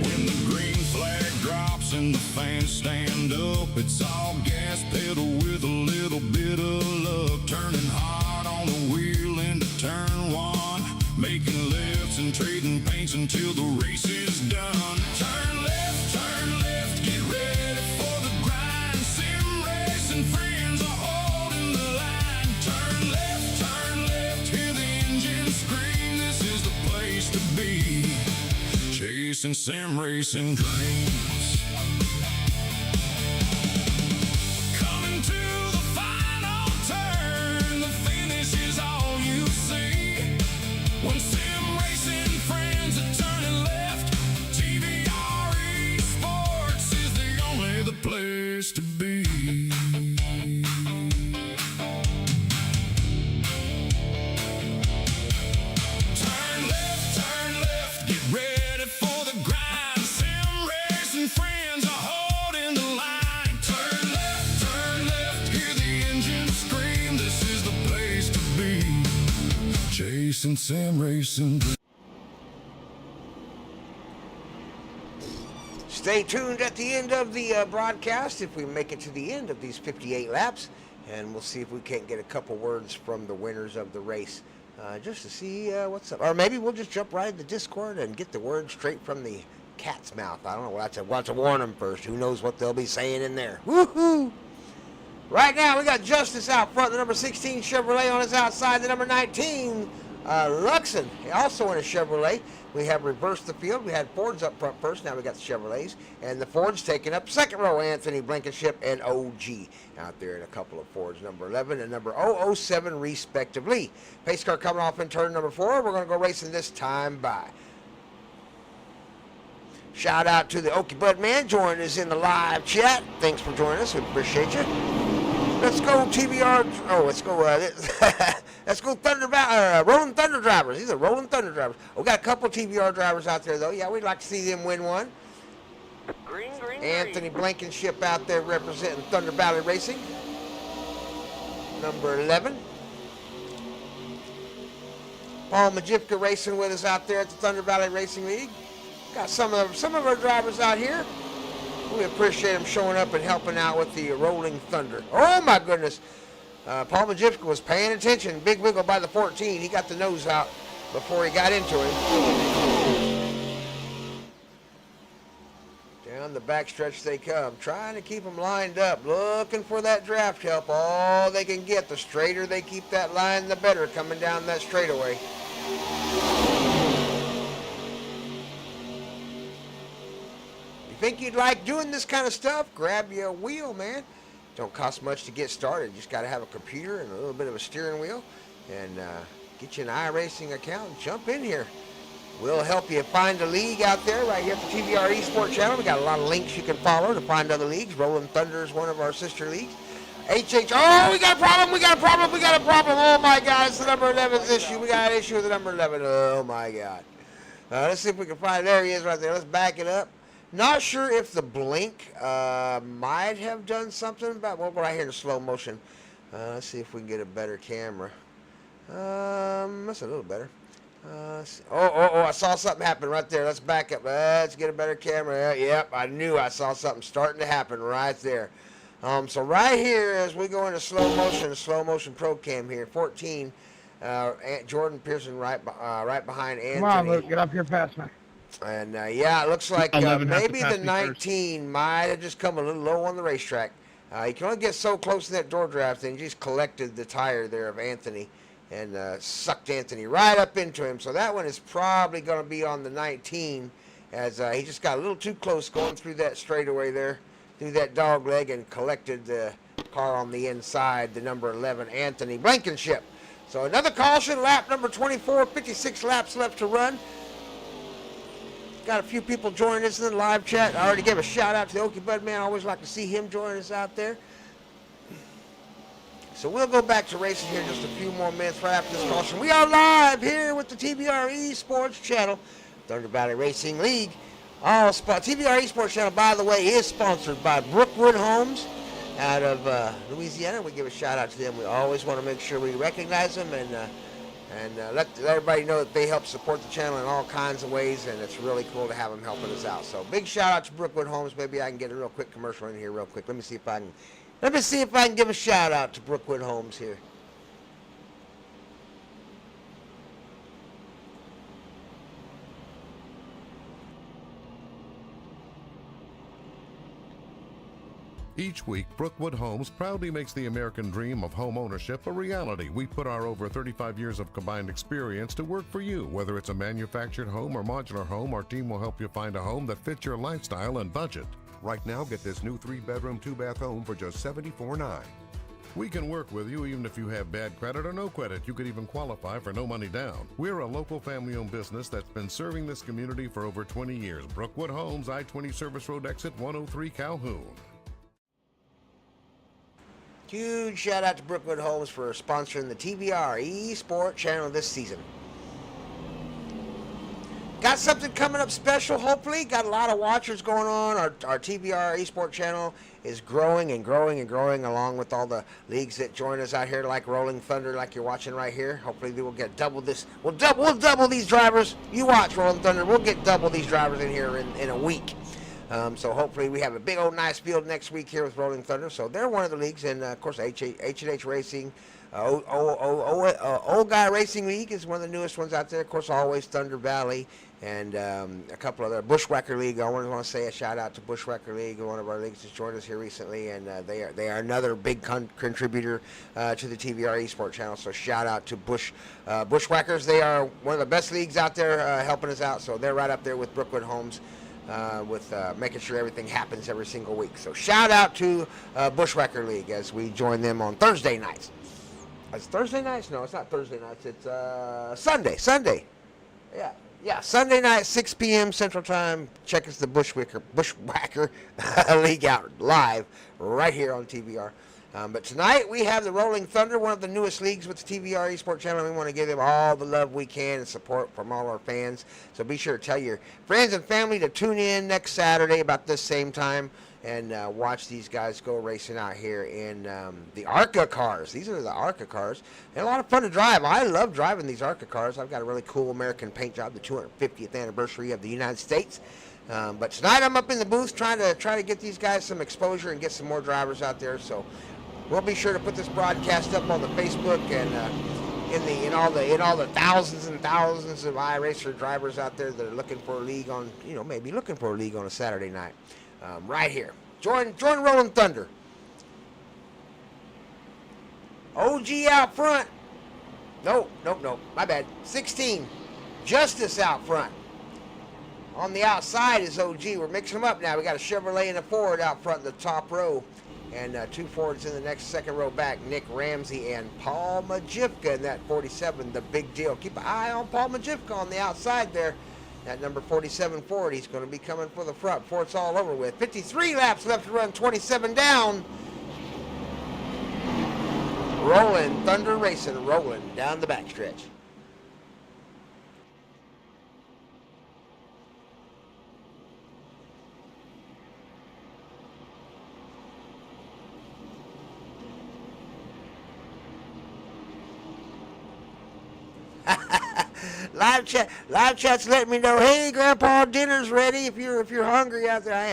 When the green flag drops and the fans stand up, it's all gas pedal with a little bit of luck. Turning hard on the wheel into turn one, making lefts and trading paints until the race is done. Turn left, get ready for the grind. Sim racing friends are holding the line. Turn left, hear the engine scream. This is the place to be, chasing sim racing dreams. Coming to the final turn, the finish is all you see. When sim racing friends are turning left, TVR-Esports is the place to be. Turn left, get ready for the grind. Sim racing friends are holding the line. Turn left, hear the engine scream. This is the place to be, chasing sim racing. Stay tuned at the end of the broadcast if we make it to the end of these 58 laps, and we'll see if we can't get a couple words from the winners of the race, just to see what's up. Or maybe we'll just jump right into Discord and get the words straight from the cat's mouth. I don't know. We'll have to warn them first. Who knows what they'll be saying in there. Woohoo! Right now, we got Justice out front, the number 16 Chevrolet on his outside, the number 19 Luxon, also in a Chevrolet. We have reversed the field. We had Fords up front first. Now we got the Chevrolets. And the Fords taking up second row. Anthony Blankenship and OG out there in a couple of Fords, number 11 and number 007 respectively. Pace car coming off in turn number 4. We're going to go racing this time by. Shout out to the Okie Bud Man joining us in the live chat. Thanks for joining us. We appreciate you. Let's go TVR. Oh, let's go. Let's go Rolling Thunder drivers. These are Rolling Thunder drivers. We got a couple of TVR drivers out there, though. Yeah, we'd like to see them win one. Green. Anthony Blankenship out there representing Thunder Valley Racing. Number 11. Paul Majivka racing with us out there at the Thunder Valley Racing League. Got some of our drivers out here. We appreciate them showing up and helping out with the Rolling Thunder. Oh my goodness. Paul Majivka was paying attention. Big wiggle by the 14. He got the nose out before he got into it. Down the backstretch they come. Trying to keep them lined up. Looking for that draft help. All they can get. The straighter they keep that line, the better coming down that straightaway. Think you'd like doing this kind of stuff? Grab you a wheel, man. Don't cost much to get started. You just got to have a computer and a little bit of a steering wheel and get you an iRacing account and jump in here. We'll help you find a league out there right here at the TVR-Esports channel. We got a lot of links you can follow to find other leagues. Rollin Thunder is one of our sister leagues. Oh, we got a problem. Oh, my God. It's the number 11's issue. We got an issue with the number 11. Oh, my God. Let's see if we can find. There he is right there. Let's back it up. Not sure if the blink might have done something, but we'll go right here to slow motion. Let's see if we can get a better camera. That's a little better. I saw something happen right there. Let's back up. Let's get a better camera. Yep, I knew I saw something starting to happen right there. So right here, as we go into slow motion pro cam here, 14, Jordan Pearson right behind Anthony. Come on, Luke, get up here fast, man. And yeah, it looks like maybe the 19 might have just come a little low on the racetrack. You can only get so close to that door draft, and he just collected the tire there of Anthony and sucked Anthony right up into him. So that one is probably going to be on the 19, as he just got a little too close going through that straightaway there, through that dog leg, and collected the car on the inside, the number 11, Anthony Blankenship. So another caution, lap number 24, 56 laps left to run. Got a few people joining us in the live chat. I already gave a shout out to the Okie Bud Man. I always like to see him join us out there. So we'll go back to racing here in just a few more minutes right after this caution. We are live here with the TVR-Esports channel, Thunder Valley Racing League. TVR-Esports channel, by the way, is sponsored by Brookwood Homes out of Louisiana. We give a shout out to them. We always want to make sure we recognize them and let everybody know that they help support the channel in all kinds of ways, and it's really cool to have them helping us out. So big shout out to Brookwood Homes. Maybe I can get a real quick commercial in here real quick. Let me see if I can give a shout out to Brookwood Homes here. Each week, Brookwood Homes proudly makes the American dream of home ownership a reality. We put our over 35 years of combined experience to work for you. Whether it's a manufactured home or modular home, our team will help you find a home that fits your lifestyle and budget. Right now, get this new 3-bedroom, 2-bath home for just $74,900. We can work with you even if you have bad credit or no credit. You could even qualify for no money down. We're a local family-owned business that's been serving this community for over 20 years. Brookwood Homes, I-20 Service Road Exit 103 Calhoun. Huge shout out to Brookwood Homes for sponsoring the TVR-Esports channel this season. Got something coming up special, hopefully. Got a lot of watchers going on. Our TVR-Esports channel is growing and growing and growing, along with all the leagues that join us out here, like Rolling Thunder, like you're watching right here. Hopefully we will get double this. We'll double these drivers. You watch Rolling Thunder. We'll get double these drivers in here in a week. So hopefully we have a big old nice field next week here with Rolling Thunder. So they're one of the leagues, and of course H&H Racing, Old Guy Racing League is one of the newest ones out there. Of course, always Thunder Valley, and a couple other Bushwhacker League. I want to say a shout out to Bushwhacker League, one of our leagues that's joined us here recently, and they are another big contributor to the TVR-Esports channel. So shout out to Bushwhackers. They are one of the best leagues out there helping us out. So they're right up there with Brookwood Homes. With making sure everything happens every single week. So shout out to Bushwhacker League as we join them on Thursday nights. It's Thursday nights? No, it's not Thursday nights. It's Sunday. Yeah, Sunday night, 6 p.m. Central Time. Check us the Bushwhacker League out live right here on TVR. But tonight we have the Rolling Thunder, one of the newest leagues with the TVR-Esports channel. We want to give them all the love we can and support from all our fans. So be sure to tell your friends and family to tune in next Saturday about this same time and watch these guys go racing out here in the ARCA cars. These are the ARCA cars. They're a lot of fun to drive. I love driving these ARCA cars. I've got a really cool American paint job, the 250th anniversary of the United States. But tonight I'm up in the booth trying to get these guys some exposure and get some more drivers out there. So we'll be sure to put this broadcast up on the Facebook and in all the thousands and thousands of iRacer drivers out there that are looking for a league on, maybe looking for a league on a Saturday night. Right here. Join Rolling Thunder. OG out front. Nope. My bad. 16. Justice out front. On the outside is OG. We're mixing them up now. We got a Chevrolet and a Ford out front in the top row. And 2 Fords in the next second row back, Nick Ramsey and Paul Majivka in that 47, the big deal. Keep an eye on Paul Majivka on the outside there. That number 47 Ford, he's going to be coming for the front before it's all over with. 53 laps left to run, 27 down. Rollin, Thunder Racing, rolling down the backstretch. Live chat's letting me know, hey Grandpa, dinner's ready. If you're hungry out there, I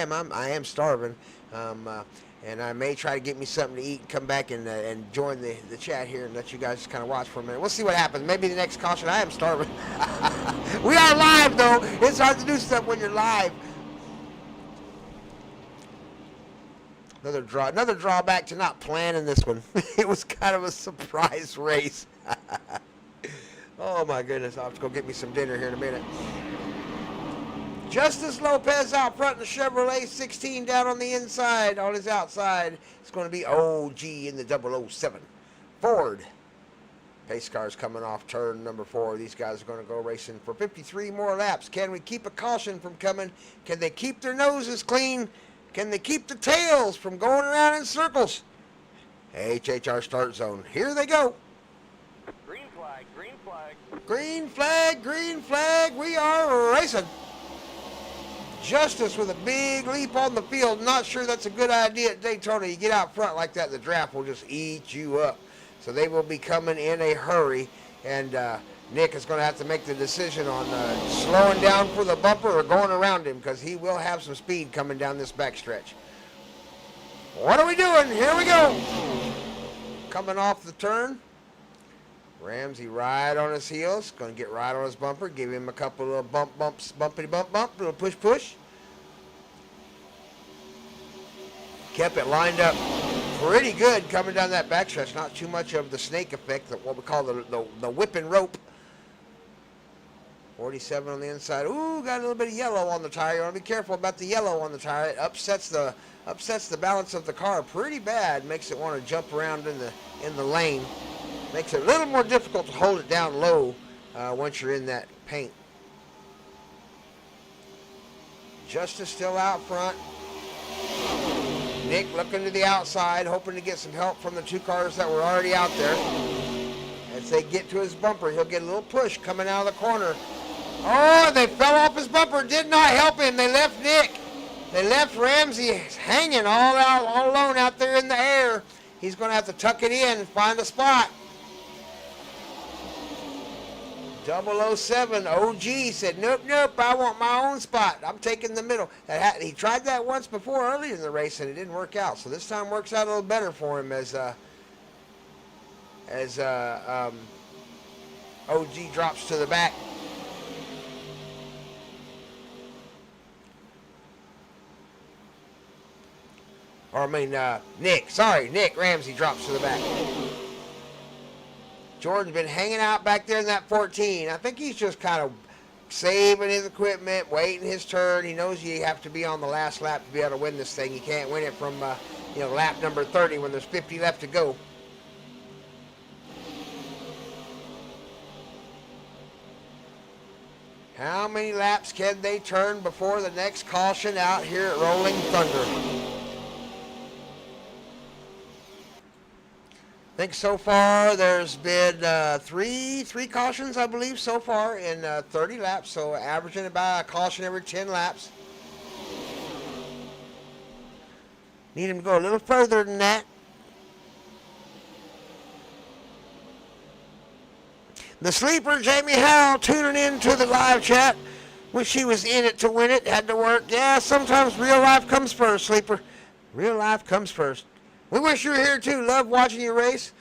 am starving, and I may try to get me something to eat and come back and join the chat here and let you guys just kind of watch for a minute. We'll see what happens. Maybe the next caution. I am starving. We are live though. It's hard to do stuff when you're live. Another drawback to not planning this one. It was kind of a surprise race. Oh my goodness, I'll have to go get me some dinner here in a minute. Justice Lopez out front in the Chevrolet 16 down on the inside. On his outside, it's going to be OG in the 007. Ford. Pace cars coming off turn number 4. These guys are going to go racing for 53 more laps. Can we keep a caution from coming? Can they keep their noses clean? Can they keep the tails from going around in circles? HHR start zone. Here they go. Green flag, green flag. Green flag, green flag. We are racing. Justice with a big leap on the field. Not sure that's a good idea at Daytona. You get out front like that, the draft will just eat you up. So they will be coming in a hurry. And Nick is going to have to make the decision on slowing down for the bumper or going around him, because he will have some speed coming down this backstretch. What are we doing? Here we go. Coming off the turn. Ramsey right on his heels. Going to get right on his bumper. Give him a couple of bumpity bump, little push. Kept it lined up pretty good coming down that backstretch. Not too much of the snake effect, what we call the whipping rope. 47 on the inside. Ooh, got a little bit of yellow on the tire. You want to be careful about the yellow on the tire. It upsets the balance of the car pretty bad. Makes it want to jump around in the lane. Makes it a little more difficult to hold it down low once you're in that paint. Justice still out front. Nick looking to the outside, hoping to get some help from the 2 cars that were already out there. As they get to his bumper, he'll get a little push coming out of the corner. Oh, they fell off his bumper. Did not help him. They left Nick. They left Ramsey hanging all alone out there in the air. He's going to have to tuck it in and find a spot. 007 OG said, nope, I want my own spot. I'm taking the middle. He tried that once before earlier in the race, and it didn't work out. So this time works out a little better for him as OG drops to the back. Nick Ramsey drops to the back. Jordan's been hanging out back there in that 14. I think he's just kind of saving his equipment, waiting his turn. He knows you have to be on the last lap to be able to win this thing. You can't win it from lap number 30 when there's 50 left to go. How many laps can they turn before the next caution out here at Rolling Thunder? I think so far there's been three cautions, I believe, so far in 30 laps, so averaging about a caution every 10 laps. Need him to go a little further than that. The sleeper, Jamie Howell, tuning in to the live chat. Wish he was in it to win it. Had to work. Yeah, sometimes real life comes first, sleeper. Real life comes first. We wish you were here too. Love watching you race.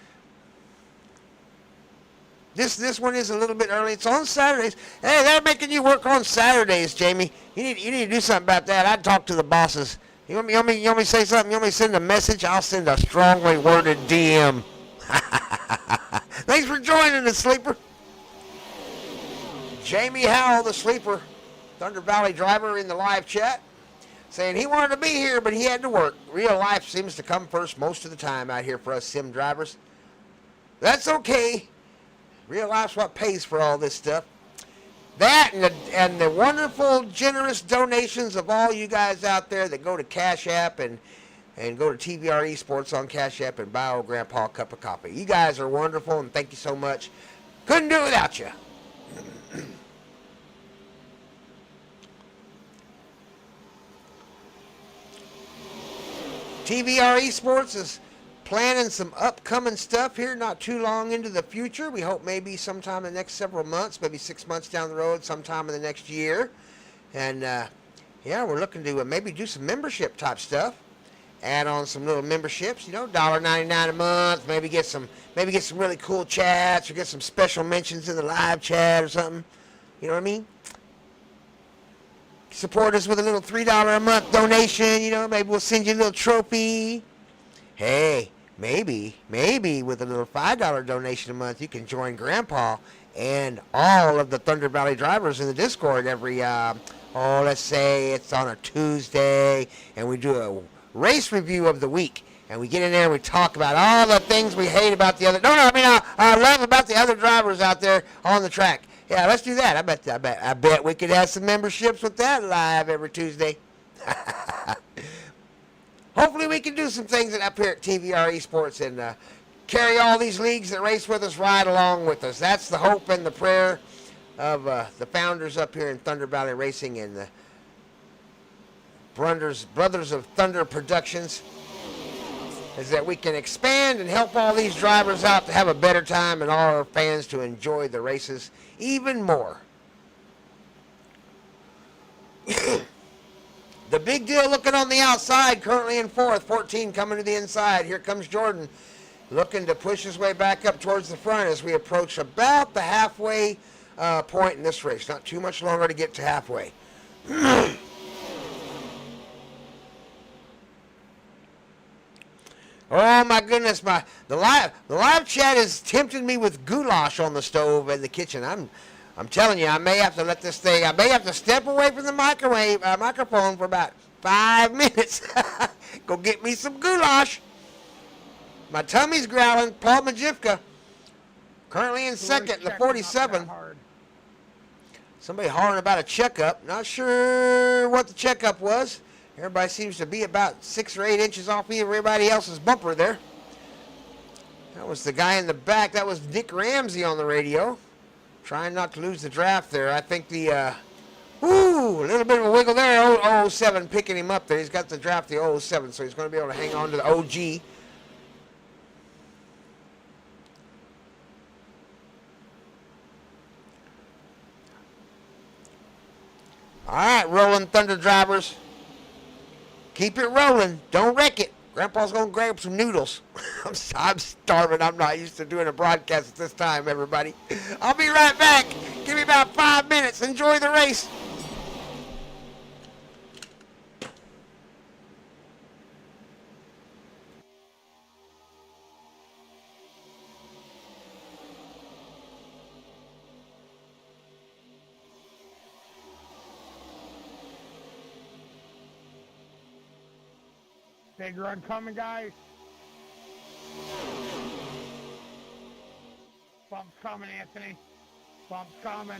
This one is a little bit early. It's on Saturdays. Hey, they're making you work on Saturdays, Jamie. You need to do something about that. I'd talk to the bosses. You want me to say something? You want me to send a message? I'll send a strongly worded DM. Thanks for joining us, sleeper. Jamie Howell, the sleeper, Thunder Valley driver in the live chat. saying he wanted to be here, but he had to work. Real life seems to come first most of the time out here for us sim drivers. That's okay. Real life's what pays for all this stuff. That and the wonderful, generous donations of all you guys out there that go to Cash App and go to TVR-Esports on Cash App and buy old Grandpa a cup of coffee. You guys are wonderful, and thank you so much. Couldn't do it without you. TVR-Esports is planning some upcoming stuff here not too long into the future. We hope maybe sometime in the next several months, maybe 6 months down the road, sometime in the next year. And yeah, we're looking to maybe do some membership type stuff. Add on some little memberships, you know, $1.99 a month, maybe get some really cool chats or get some special mentions in the live chat or something. You know what I mean? Support us with a little $3 a month donation, you know, maybe we'll send you a little trophy. Hey, maybe with a little $5 donation a month, you can join Grandpa and all of the Thunder Valley drivers in the Discord every, let's say it's on a Tuesday, and we do a race review of the week. And we get in there and we talk about all the things we hate about the other, I love about the other drivers out there on the track. Yeah, let's do that. I bet we could have some memberships with that live every Tuesday. Hopefully we can do some things up here at TVR-Esports and carry all these leagues that race with us right along with us. That's the hope and the prayer of the founders up here in Thunder Valley Racing and the Brothers of Thunder Productions, is that we can expand and help all these drivers out to have a better time and all our fans to enjoy the races even more. The big deal looking on the outside, currently in fourth, 14 coming to the inside. Here comes Jordan looking to push his way back up towards the front as we approach about the halfway point in this race. Not too much longer to get to halfway. Oh my goodness, the live chat is tempting me with goulash on the stove in the kitchen. I'm telling you, I may have to let this thing. I may have to step away from the microphone for about 5 minutes. Go get me some goulash. My tummy's growling. Paul Majivka, currently in second, the 47. Somebody hollering about a checkup. Not sure what the checkup was. Everybody seems to be about 6 or 8 inches off everybody else's bumper there. That was the guy in the back. That was Nick Ramsey on the radio. Trying not to lose the draft there. I think a little bit of a wiggle there. 007 picking him up there. He's got the draft, the 007, so he's going to be able to hang on to the OG. All right, Rollin Thunder drivers. Keep it rolling. Don't wreck it. Grandpa's going to grab some noodles. I'm starving. I'm not used to doing a broadcast at this time, everybody. I'll be right back. Give me about 5 minutes. Enjoy the race. Big run coming, guys. Bump's coming, Anthony. Bump's coming.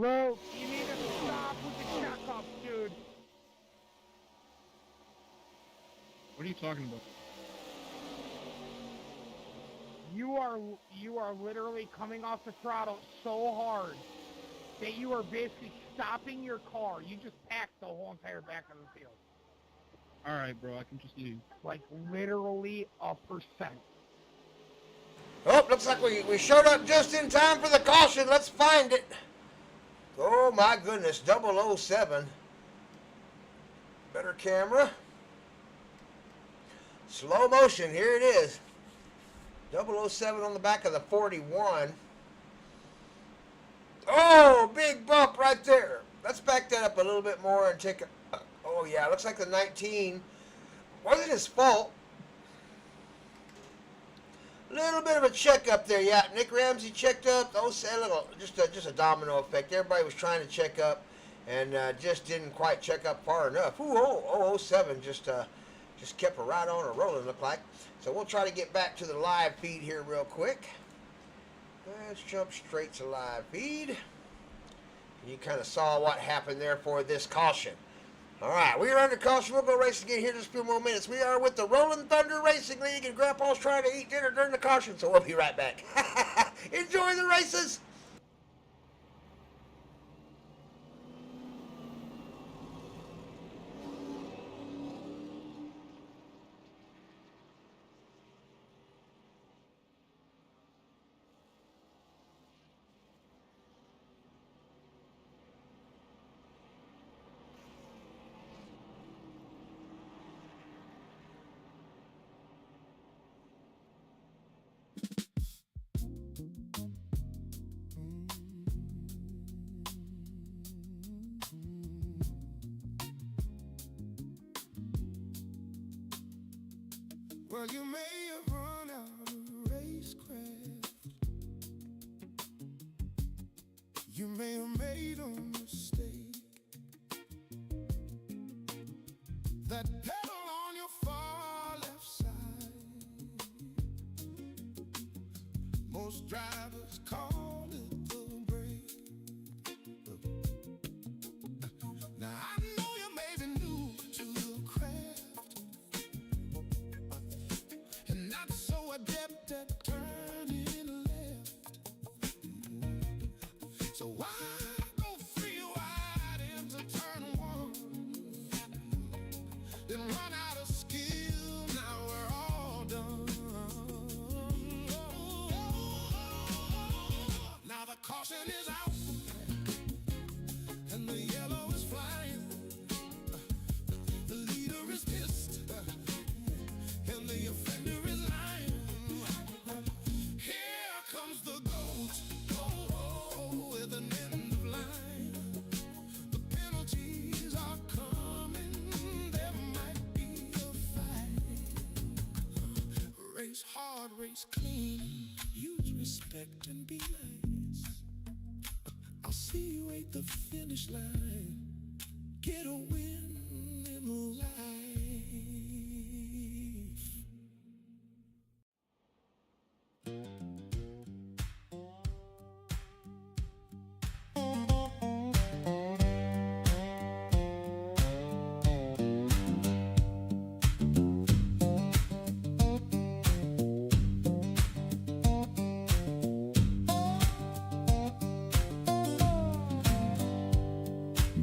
Luke, you need to stop with the checkups, dude. What are you talking about? You are literally coming off the throttle so hard that you are basically stopping your car. You just packed the whole entire back of the field. Alright, bro, I can just leave. Like, literally a percent. Oh, looks like we showed up just in time for the caution. Let's find it. Oh, my goodness. 007. Better camera. Slow motion. Here it is. 007 on the back of the 41. Oh, big bump right there. Let's back that up a little bit more and take a... Oh, yeah. Looks like the 19 wasn't his fault. Little bit of a checkup there, yeah. Nick Ramsey checked up. Just a domino effect. Everybody was trying to check up and just didn't quite check up far enough. Ooh, 007 just kept her right on a rolling, looked like. So we'll try to get back to the live feed here real quick. Let's jump straight to live feed. You kind of saw what happened there for this caution. All right, we are under caution. We'll go racing again here in just a few more minutes. We are with the Rollin Thunder Racing League, and Grandpa's trying to eat dinner during the caution, so we'll be right back. Enjoy the races. Well, you may have run out of racecraft. You may have made a mistake. That pedal on your far left side, most drivers call it the brake. Now I know you may be new to the craft and not so adept at turning left. So why go free wide into turn one, then run out of skill? Now we're all done. Now the caution is out and the yellow is flying. The leader is pissed and the offender is lying. Here comes the goat, with an end of line. The penalties are coming, there might be a fight. Race hard, race clean, use respect and be nice. I'll see you at the finish line, get a win in life.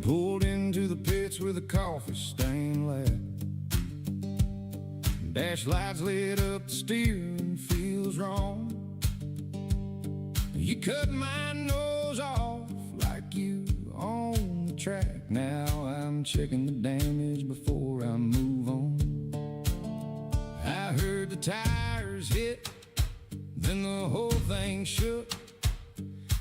Pulled into the pits with a coffee stain lap. Dash lights lit up, the steering feels wrong. You cut my nose off like you on the track. Now I'm checking the damage before I move on. I heard the tires hit, then the whole thing shook.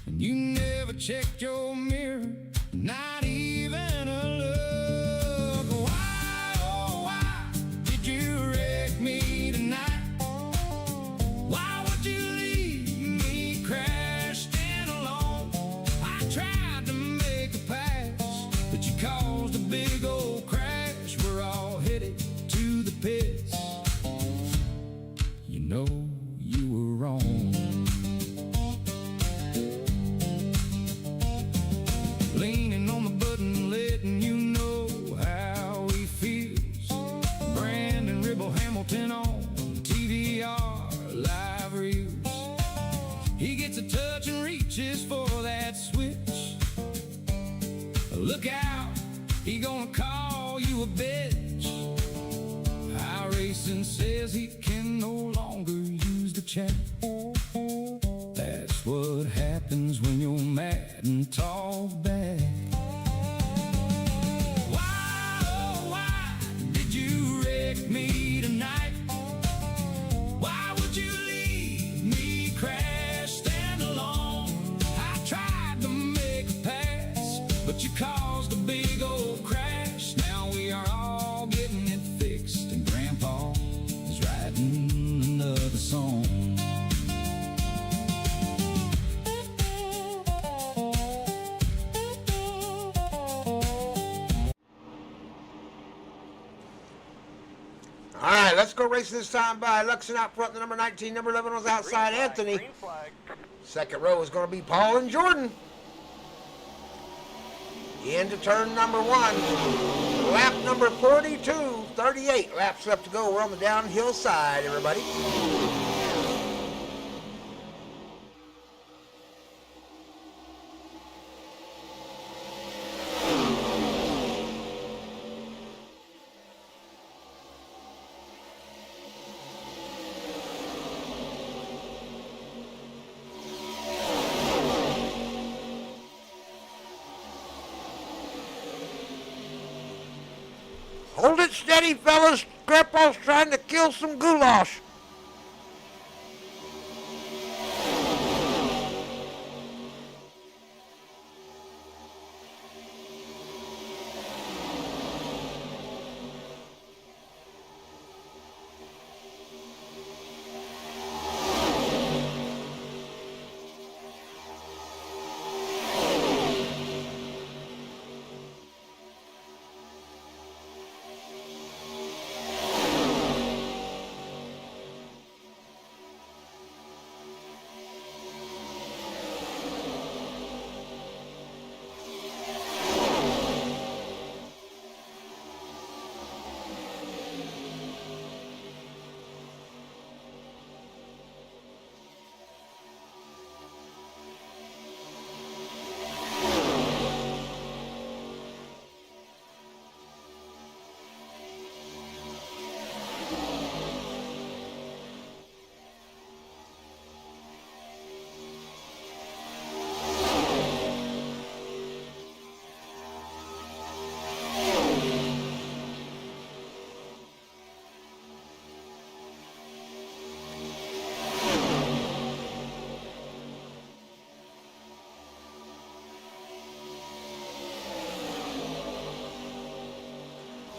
And you never checked your mirror, not even a look. Why, oh why, did you wreck me tonight? Why would you leave me crashed in alone? I tried to make a pass, but you caused a big old crash. We're all headed to the pits. You know you were wrong. Thompson on TVR live reels. He gets a touch and reaches for that switch. Look out, he gonna call you a bitch. iRacing says he can no longer use the channel. That's what happens when you're mad and talk bad. Why, oh why did you wreck me tonight? Why would you leave me crash stand alone? I tried to make a pass, but you caused a big old crash. Now we are all getting it fixed, and Grandpa is writing another song. All right, let's go racing this time by Luxon out front, the number 19, number 11 was outside Anthony. Second row is going to be Paul and Jordan. Into turn number 1. Lap number 42, 38 laps left to go. We're on the downhill side, everybody. Hold it steady, fellas. Grandpa's trying to kill some goulash.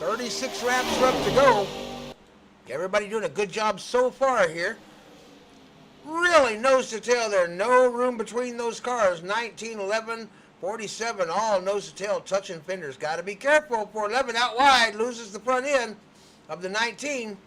.36 laps left to go. Everybody doing a good job so far here. Really nose to tail there. No room between those cars. 19, 11, 47, all nose to tail touching fenders. Got to be careful for 11 out wide. Loses the front end of the 19.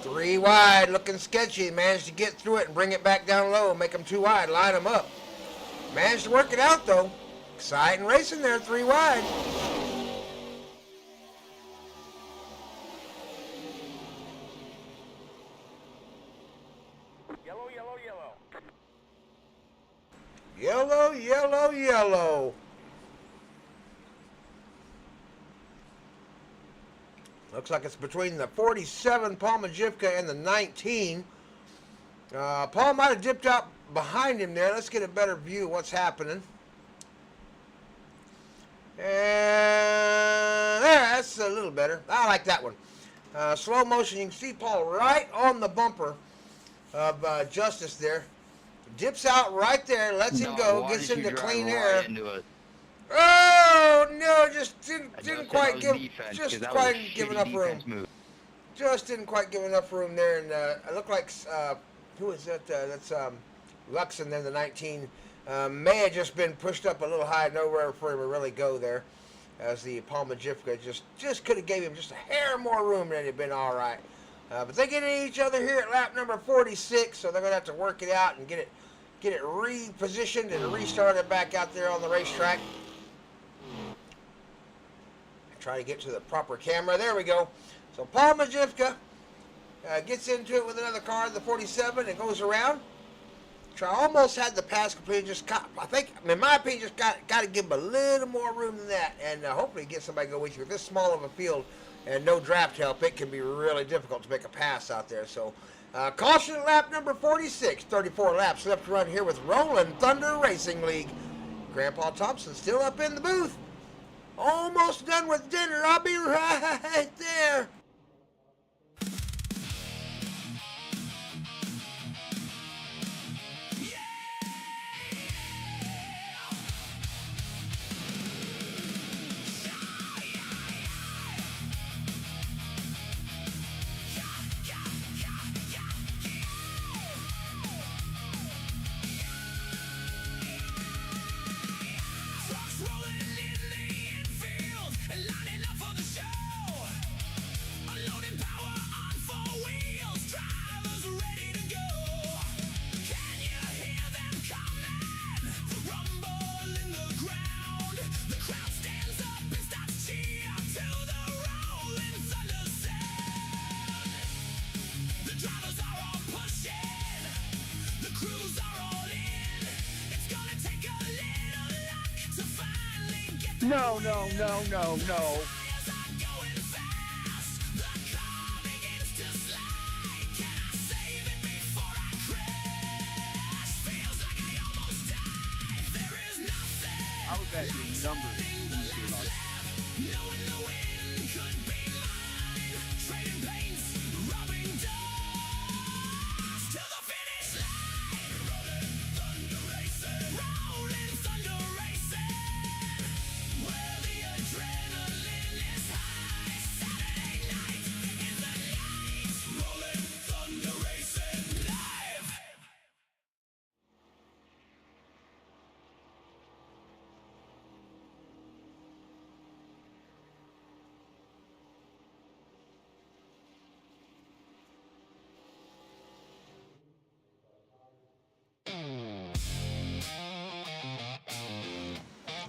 Three wide, looking sketchy. Managed to get through it and bring it back down low. Make them too wide, line them up. Managed to work it out though. Exciting racing there, three wide. Yellow, yellow, yellow. Yellow, yellow, yellow. Looks like it's between the 47 Paul Majivka and the 19. Paul might have dipped out behind him there. Let's get a better view of what's happening. And there, that's a little better. I like that one. Slow motion, you can see Paul right on the bumper of Justice there. Dips out right there, lets him go, gets into clean air. Oh no! Just didn't quite give enough room. Just didn't quite give enough room there, and it looked like who is that? That's Luxon there, the 19, May have just been pushed up a little high, nowhere for him to really go there, as the Palmagifka just could have gave him just a hair more room, and it'd been all right. But they get in each other here at lap number 46, so they're going to have to work it out and get it repositioned and restarted back out there on the racetrack. Try to get to the proper camera. There we go. So Palmagifka gets into it with another car, the 47, and goes around. Almost had the pass completed. Just got, I think, in my opinion, just got to give him a little more room than that, and hopefully get somebody to go with you. With this small of a field and no draft help, it can be really difficult to make a pass out there. So, caution at lap number 46. 34 laps left to run here with Rollin Thunder Racing League. Grandpa Thompson still up in the booth. Almost done with dinner. I'll be right there. No, no, no, no, no. I was at your numbers.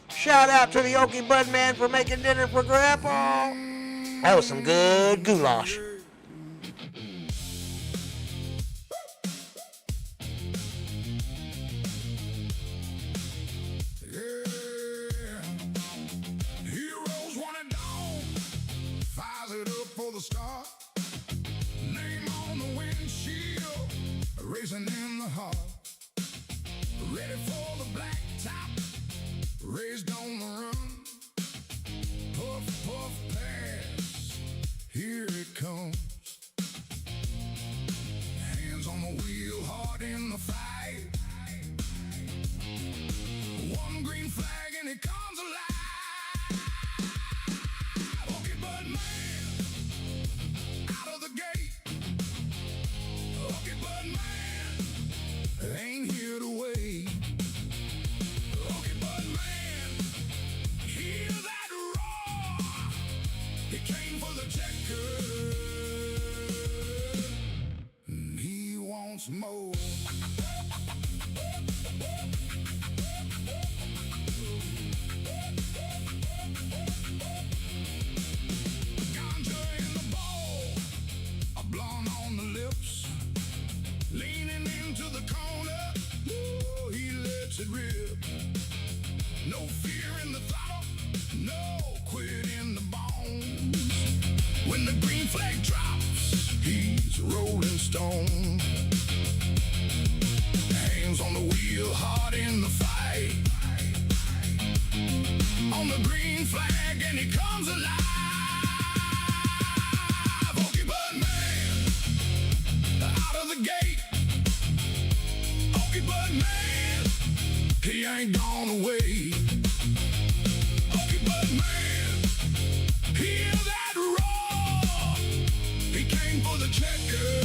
Shout out to the Okie Bud Man for making dinner for Grandpa. That was some good goulash. Heroes want it down, fires it up for the start. Name on the windshield, racing in the heart. Ready for the black top, raised on the run. Puff, puff, pass, here it comes. Hands on the wheel, hard in the fight. One green flag and it comes alive. Okay, but man, out of the gate. Okay, but man, ain't here to wait. Okay, but man, hear that roar. He came for the checker. And he wants more. Ganja in the bowl, a blonde on the lips, leaning into the corner. Ooh, he lets it rip. No fear in the throttle, no quit in the bones. When the green flag drops, he's a rolling stone. Hands on the wheel, hard in the fight. On the green flag and he comes alive. Okay, but man, out of the gate. Okay, but man, he ain't gone away. Okay, but man, hear that roar. He came for the checker,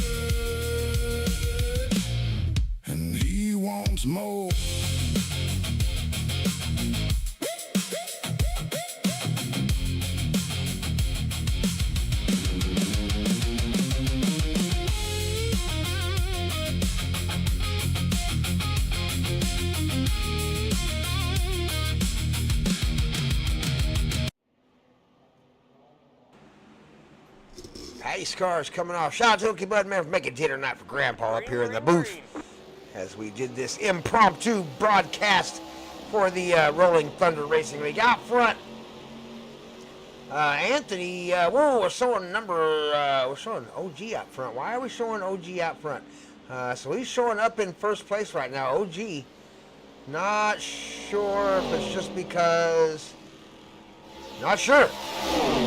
and he wants more. Race cars coming off. Shout out to Hookie Bud, man, for making dinner night for Grandpa up here in the booth as we did this impromptu broadcast for the Rolling Thunder Racing League. Out front, Anthony, we're showing we're showing OG out front. Why are we showing OG out front? So he's showing up in first place right now. OG, not sure if it's just because, not sure.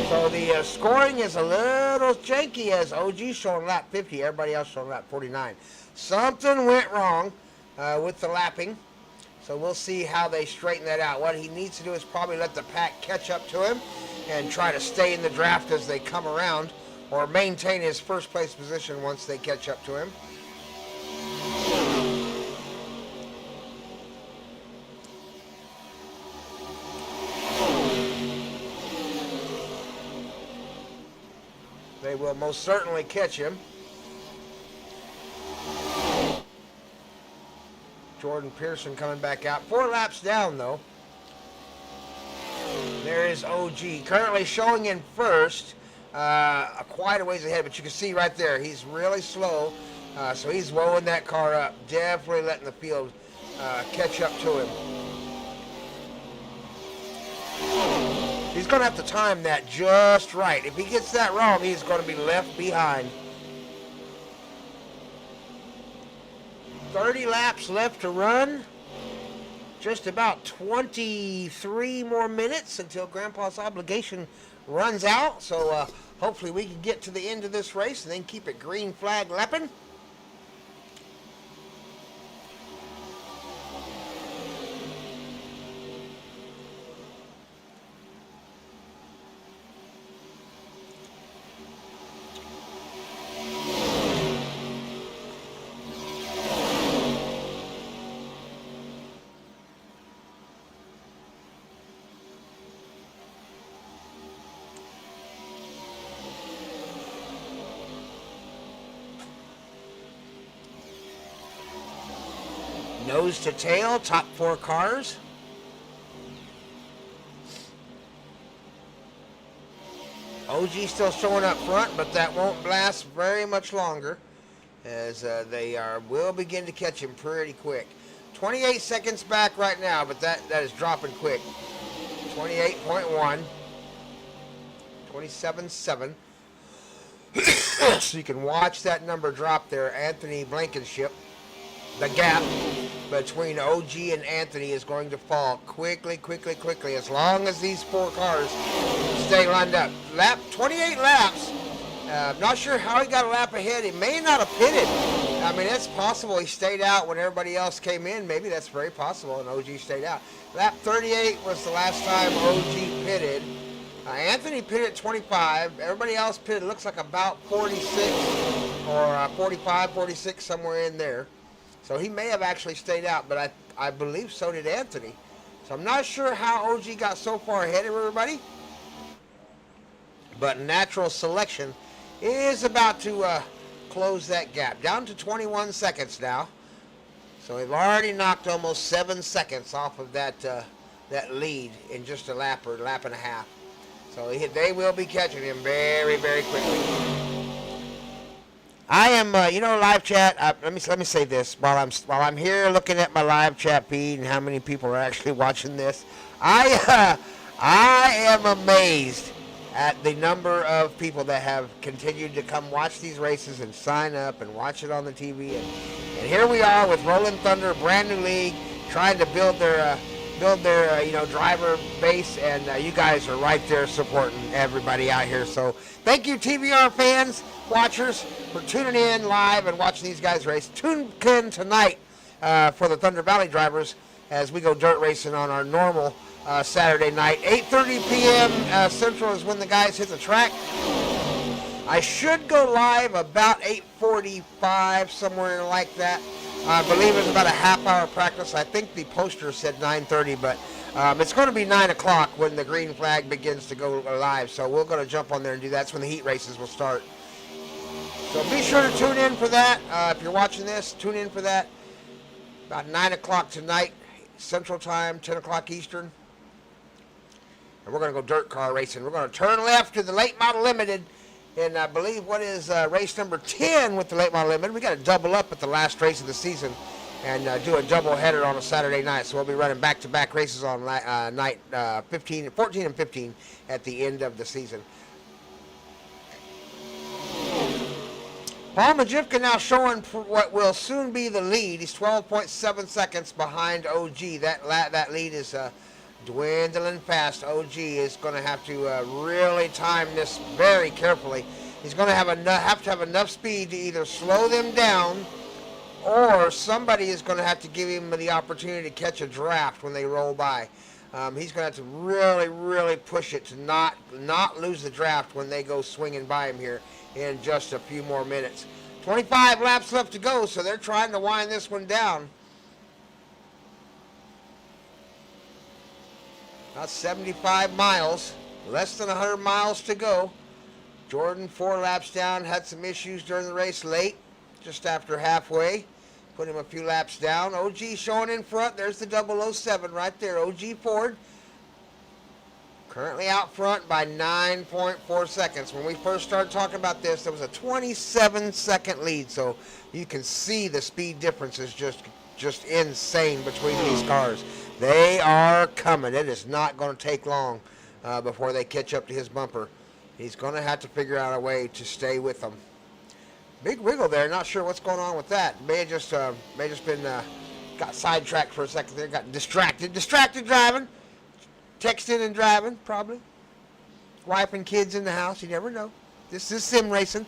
So the scoring is a little janky as OG showing lap 50, everybody else showing lap 49. Something went wrong with the lapping. So we'll see how they straighten that out. What he needs to do is probably let the pack catch up to him and try to stay in the draft as they come around, or maintain his first place position once they catch up to him. They will most certainly catch him. Jordan Pearson coming back out. 4 laps down, though. There is OG. Currently showing in first. Quite a ways ahead, but you can see right there, he's really slow. So he's rolling that car up. Definitely letting the field catch up to him. He's going to have to time that just right. If he gets that wrong, he's going to be left behind. 30 laps left to run. Just about 23 more minutes until Grandpa's obligation runs out. So hopefully we can get to the end of this race and then keep it green flag lapping. Nose to tail, top 4 cars. OG still showing up front, but that won't last very much longer as they will begin to catch him pretty quick. 28 seconds back right now, but that is dropping quick. 28.1. 27.7. So you can watch that number drop there. Anthony Blankenship. The gap between OG and Anthony is going to fall quickly, as long as these 4 cars stay lined up. 28 laps. Not sure how he got a lap ahead. He may not have pitted. I mean, it's possible he stayed out when everybody else came in. Maybe that's very possible, and OG stayed out. Lap 38 was the last time OG pitted. Anthony pitted at 25. Everybody else pitted, looks like about 46 or 45, 46, somewhere in there. So he may have actually stayed out, but I believe so did Anthony. So I'm not sure how OG got so far ahead of everybody. But natural selection is about to close that gap. Down to 21 seconds now. So we've already knocked almost 7 seconds off of that lead in just a lap or lap and a half. So they will be catching him very, very quickly. I am, live chat. Let me say this while I'm here looking at my live chat feed and how many people are actually watching this. I am amazed at the number of people that have continued to come watch these races and sign up and watch it on the TV. And here we are with Rolling Thunder, brand new league, trying to build their driver base, and you guys are right there supporting everybody out here. So thank you, TVR fans, watchers, for tuning in live and watching these guys race. Tune in tonight for the Thunder Valley drivers as we go dirt racing on our normal Saturday night. 8:30 p.m. Central is when the guys hit the track. I should go live about 8:45, somewhere like that. I believe it's about a half-hour practice. I think the poster said 9:30, but it's going to be 9 o'clock when the green flag begins to go live. So we're going to jump on there and do that. That's when the heat races will start. So be sure to tune in for that. If you're watching this, tune in for that. About 9 o'clock tonight, Central Time, 10 o'clock Eastern. And we're going to go dirt car racing. We're going to turn left to the late model limited in I believe what is race number 10 with the late model limited. We got to double up at the last race of the season and do a double header on a Saturday night. So we'll be running back-to-back races on night 14 and 15 at the end of the season. Paul Majivka now showing what will soon be the lead. He's 12.7 seconds behind OG. That lead is dwindling fast. OG is going to have to really time this very carefully. He's going to have to have enough speed to either slow them down, or somebody is going to have to give him the opportunity to catch a draft when they roll by. He's going to have to really, really push it to not lose the draft when they go swinging by him here in just a few more minutes. 25 laps left to go, so they're trying to wind this one down. About 75 miles, less than 100 miles to go. Jordan 4 laps down, had some issues during the race late, just after halfway. Put him a few laps down. OG showing in front. There's the 007 right there. OG Ford. Currently out front by 9.4 seconds. When we first started talking about this, there was a 27-second lead. So you can see the speed difference is just insane between these cars. They are coming. It is not going to take long before they catch up to his bumper. He's going to have to figure out a way to stay with them. Big wiggle there. Not sure what's going on with that. May have just been got sidetracked for a second there. Got distracted. Distracted driving. Texting and driving, probably. Wife and kids in the house. You never know. This is sim racing.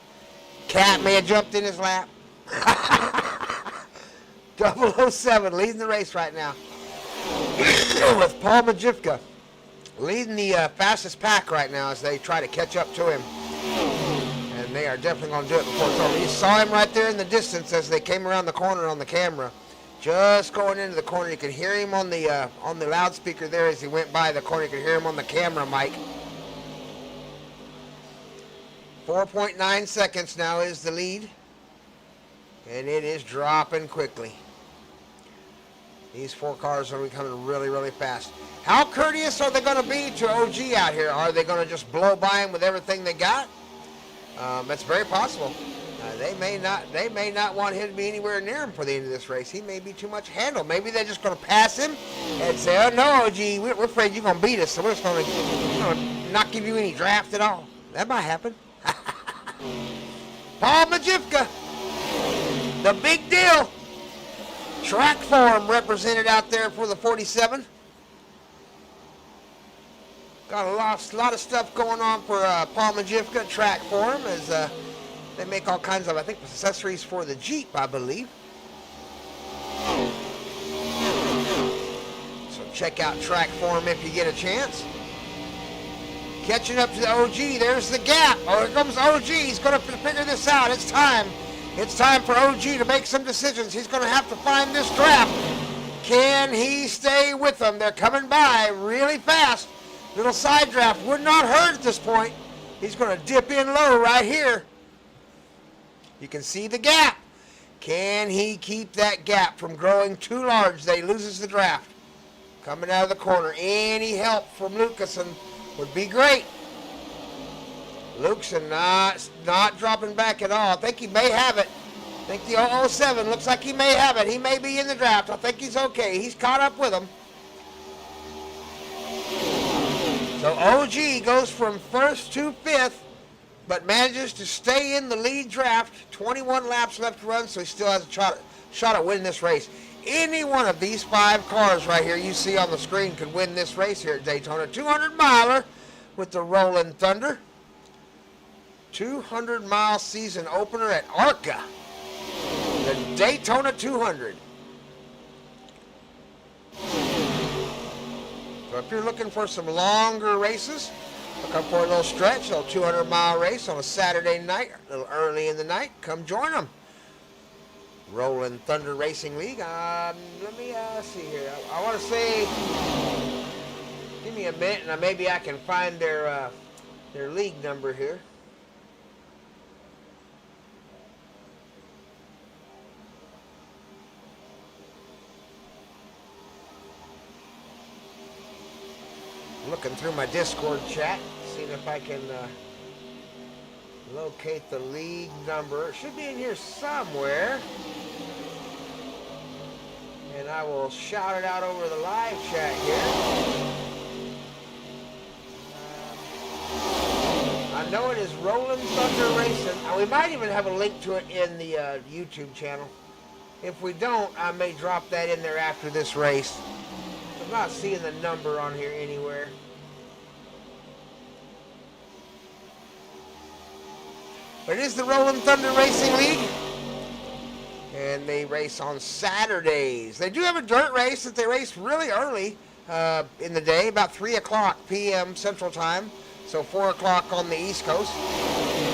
Cat may have jumped in his lap. 007 leading the race right now. With Paul Majivka leading the fastest pack right now as they try to catch up to him. And they are definitely going to do it before it's over. You saw him right there in the distance as they came around the corner on the camera. Just going into the corner. You could hear him on the loudspeaker there as he went by the corner. You could hear him on the camera mic. 4.9 seconds now is the lead. And it is dropping quickly. These 4 cars are becoming really, really fast. How courteous are they going to be to OG out here? Are they going to just blow by him with everything they got? That's very possible. They may not want him to be anywhere near him for the end of this race. He may be too much handle. Maybe they're just going to pass him and say, "Oh no, OG, we're afraid you're going to beat us, so we're just going to not give you any draft at all." That might happen. Paul Majivka, the big deal. Track form represented out there for the 47. Got a lot of stuff going on for Paul Majivka. Track form as they make all kinds of, I think, accessories for the Jeep, I believe. So check out track form if you get a chance. Catching up to the OG. There's the gap. Oh, here comes OG. He's going to figure this out. It's time. It's time for OG to make some decisions. He's going to have to find this draft. Can he stay with them? They're coming by really fast. Little side draft would not hurt at this point. He's going to dip in low right here. You can see the gap. Can he keep that gap from growing too large? They loses the draft. Coming out of the corner. Any help from Lucasen would be great. Lucasen not dropping back at all. I think he may have it. I think the 007 looks like he may have it. He may be in the draft. I think he's okay. He's caught up with him. So OG goes from 1st to 5th, but manages to stay in the lead draft. 21 laps left to run, so he still has a shot at winning this race. Any one of these 5 cars right here you see on the screen could win this race here at Daytona. 200-miler with the Rollin Thunder. 200-mile season opener at ARCA. The Daytona 200. So if you're looking for some longer races, look up for a little stretch, a little 200-mile race on a Saturday night, a little early in the night, come join them. Rollin Thunder Racing League. Let me see here. I want to say, give me a minute, and maybe I can find their league number here. Looking through my Discord chat, seeing if I can locate the league number. It should be in here somewhere. And I will shout it out over the live chat here. I know it is Rollin Thunder Racing. We might even have a link to it in the YouTube channel. If we don't, I may drop that in there after this race. I'm not seeing the number on here anywhere. But it is the Rollin Thunder Racing League. And they race on Saturdays. They do have a dirt race that they race really early in the day, about 3 o'clock p.m. Central Time. So 4 o'clock on the East Coast.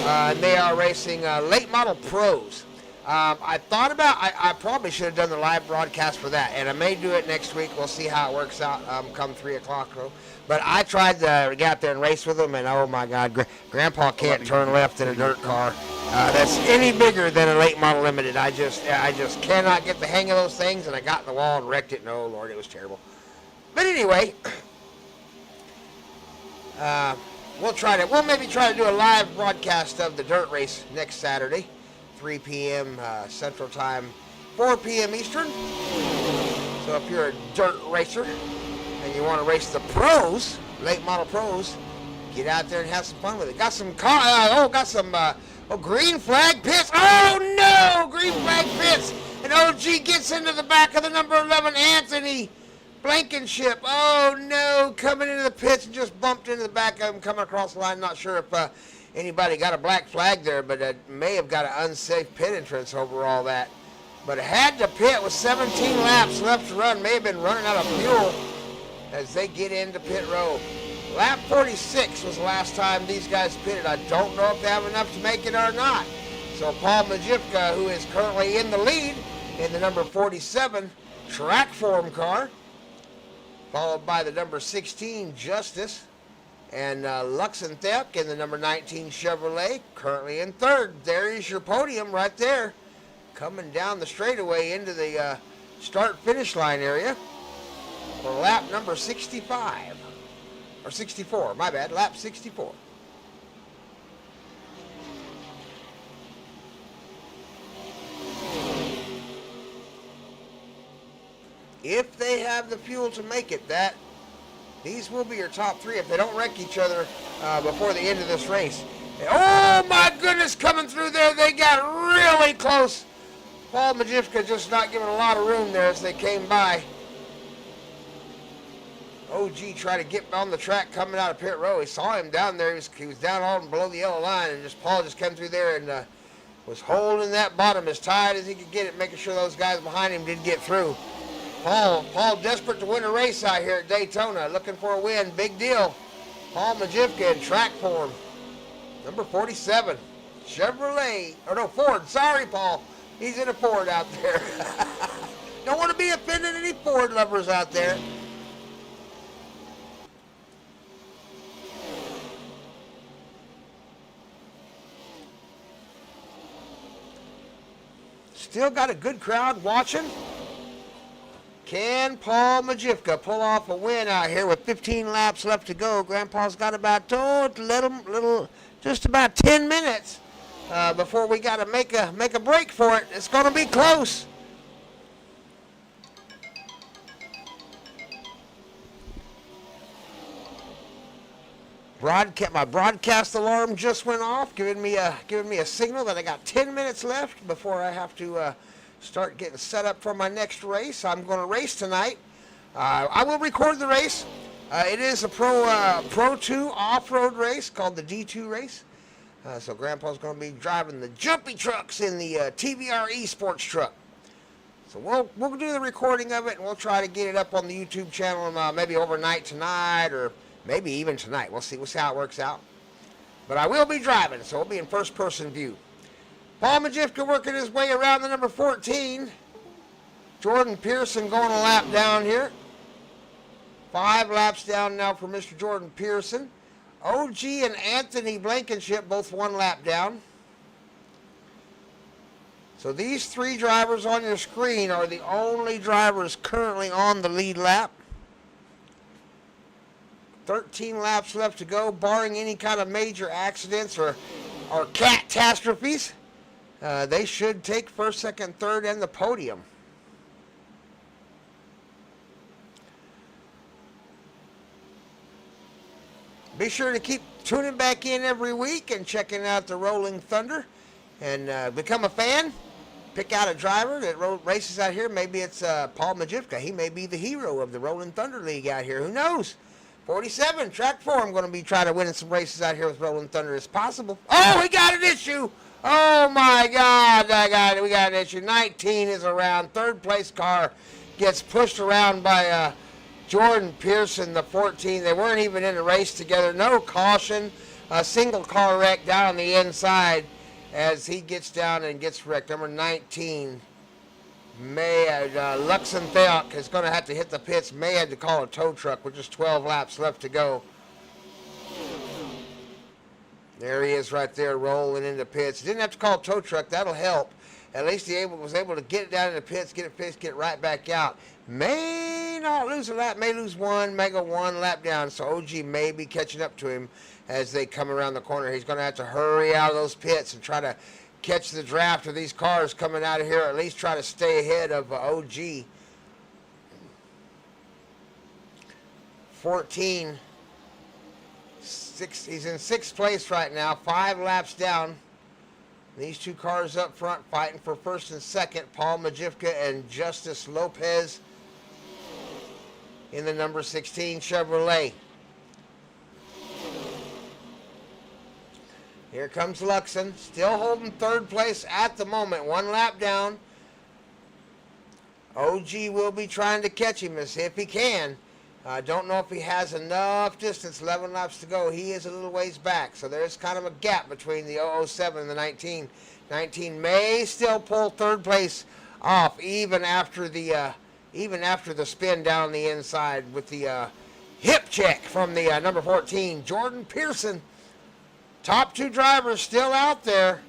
And they are racing late model pros. I thought about, I probably should have done the live broadcast for that. And I may do it next week. We'll see how it works out come 3 o'clock though. But I tried to get out there and race with them. And oh my God, Grandpa can't turn left in a dirt car. That's any bigger than a late model limited. I just cannot get the hang of those things. And I got in the wall and wrecked it. And oh Lord, it was terrible. But anyway. We'll maybe try to do a live broadcast of the dirt race next Saturday, 3 p.m. Central Time, 4 p.m. Eastern. So if you're a dirt racer and you want to race the pros, late model pros, get out there and have some fun with it. Got some green flag pits. Oh no, green flag pits. And OG gets into the back of the number 11 Anthony Blankenship. Oh no, coming into the pits and just bumped into the back of him coming across the line. Not sure if anybody got a black flag there, but it may have got an unsafe pit entrance over all that. But it had to pit with 17 laps left to run. May have been running out of fuel as they get into pit row. Lap 46 was the last time these guys pitted. I don't know if they have enough to make it or not. So Paul Majivka, who is currently in the lead in the number 47 track form car, followed by the number 16 Justice, and Luxenthep in the number 19 Chevrolet, currently in third. There is your podium right there, coming down the straightaway into the start-finish line area for lap number 65, or 64, my bad, lap 64. If they have the fuel to make it, these will be your top three if they don't wreck each other before the end of this race. Oh my goodness, coming through there, they got really close. Paul Majivka just not giving a lot of room there as they came by. OG tried to get on the track coming out of pit row. He saw him down there. He was down on below the yellow line, and Paul just came through there and was holding that bottom as tight as he could get it, making sure those guys behind him didn't get through. Paul desperate to win a race out here at Daytona, looking for a win, big deal. Paul Majivka in track form, number 47, Chevrolet, or no, Ford, sorry Paul, he's in a Ford out there. Don't want to be offending any Ford lovers out there. Still got a good crowd watching. Can Paul Majivka pull off a win out here with 15 laps left to go? Grandpa's got about just about 10 minutes before we got to make a break for it. It's going to be close. My broadcast alarm just went off, giving me a signal that I got 10 minutes left before I have to start getting set up for my next race. I'm going to race tonight. I will record the race. It is a Pro 2 off-road race called the D2 race. So Grandpa's going to be driving the jumpy trucks in the TVR-Esports truck. So we'll do the recording of it, and we'll try to get it up on the YouTube channel maybe overnight tonight, or maybe even tonight. We'll see how it works out. But I will be driving, so it'll be in first-person view. Paul Majivka working his way around the number 14. Jordan Pearson going a lap down here. 5 laps down now for Mr. Jordan Pearson. OG and Anthony Blankenship both 1 lap down. So these 3 drivers on your screen are the only drivers currently on the lead lap. 13 laps left to go, barring any kind of major accidents or or catastrophes. They should take first, second, third, and the podium. Be sure to keep tuning back in every week and checking out the Rolling Thunder and become a fan. Pick out a driver that races out here. Maybe it's Paul Majivka. He may be the hero of the Rolling Thunder League out here. Who knows? 47, track 4. I'm going to be trying to win some races out here with Rolling Thunder as possible. Oh, we got an issue. Oh, my God. We got an issue. 19 is around. Third place car gets pushed around by Jordan Pearson, the 14. They weren't even in a race together. No caution. A single car wreck down on the inside as he gets down and gets wrecked. Number 19, Luxon Theok is going to have to hit the pits. May have to call a tow truck with just 12 laps left to go. There he is right there rolling into pits. Didn't have to call a tow truck. That'll help. At least he was able to get it down in the pits, get it fixed, get it right back out. May not lose a lap, may lose one, may go one lap down. So OG may be catching up to him as they come around the corner. He's going to have to hurry out of those pits and try to catch the draft of these cars coming out of here, or at least try to stay ahead of OG. 14, he's in 6th place right now, 5 laps down. These two cars up front fighting for first and second, Paul Majivka and Justice Lopez in the number 16 Chevrolet. Here comes Luxon, still holding 3rd place at the moment, 1 lap down. OG will be trying to catch him if he can. I don't know if he has enough distance, 11 laps to go. He is a little ways back, so there's kind of a gap between the 007 and the 19. 19 may still pull 3rd place off even after the spin down the inside with the hip check from the number 14, Jordan Pearson. Top 2 drivers still out there,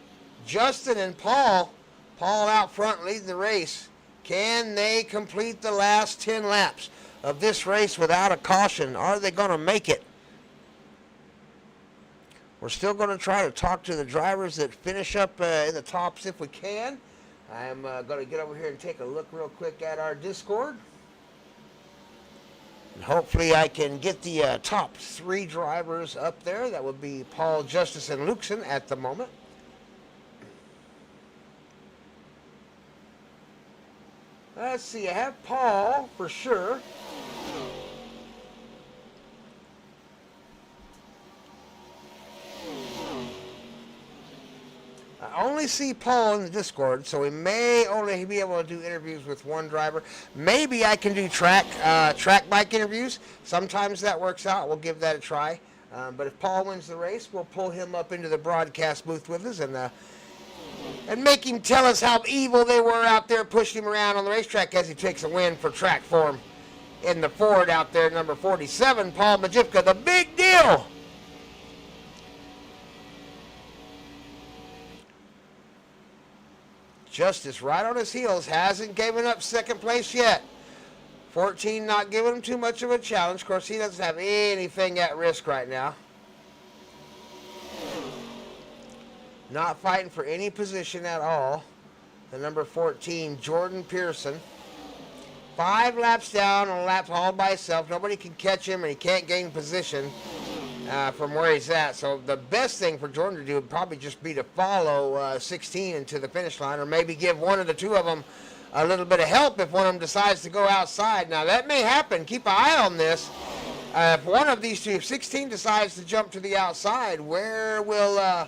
Justin and Paul. Paul out front leading the race. Can they complete the last 10 laps of this race without a caution? Are they going to make it? We're still going to try to talk to the drivers that finish up in the tops if we can. I'm going to get over here and take a look real quick at our Discord. And hopefully I can get the top 3 drivers up there. That would be Paul, Justice, and Luxon at the moment. Let's see, I have Paul for sure. I only see Paul in the Discord, so we may only be able to do interviews with 1 driver. Maybe I can do track bike interviews. Sometimes that works out. We'll give that a try. But if Paul wins the race, we'll pull him up into the broadcast booth with us and make him tell us how evil they were out there pushing him around on the racetrack as he takes a win for track form in the Ford out there, number 47, Paul Majivka, the big deal. Justice right on his heels, hasn't given up 2nd place yet. 14 not giving him too much of a challenge. Of course, he doesn't have anything at risk right now. Not fighting for any position at all. The number 14, Jordan Pearson. 5 laps down on a lap all by himself. Nobody can catch him, and he can't gain position from where he's at. So the best thing for Jordan to do would probably just be to follow 16 into the finish line, or maybe give one of the 2 of them a little bit of help if one of them decides to go outside. Now, that may happen. Keep an eye on this. If one of these 2, if 16 decides to jump to the outside, where will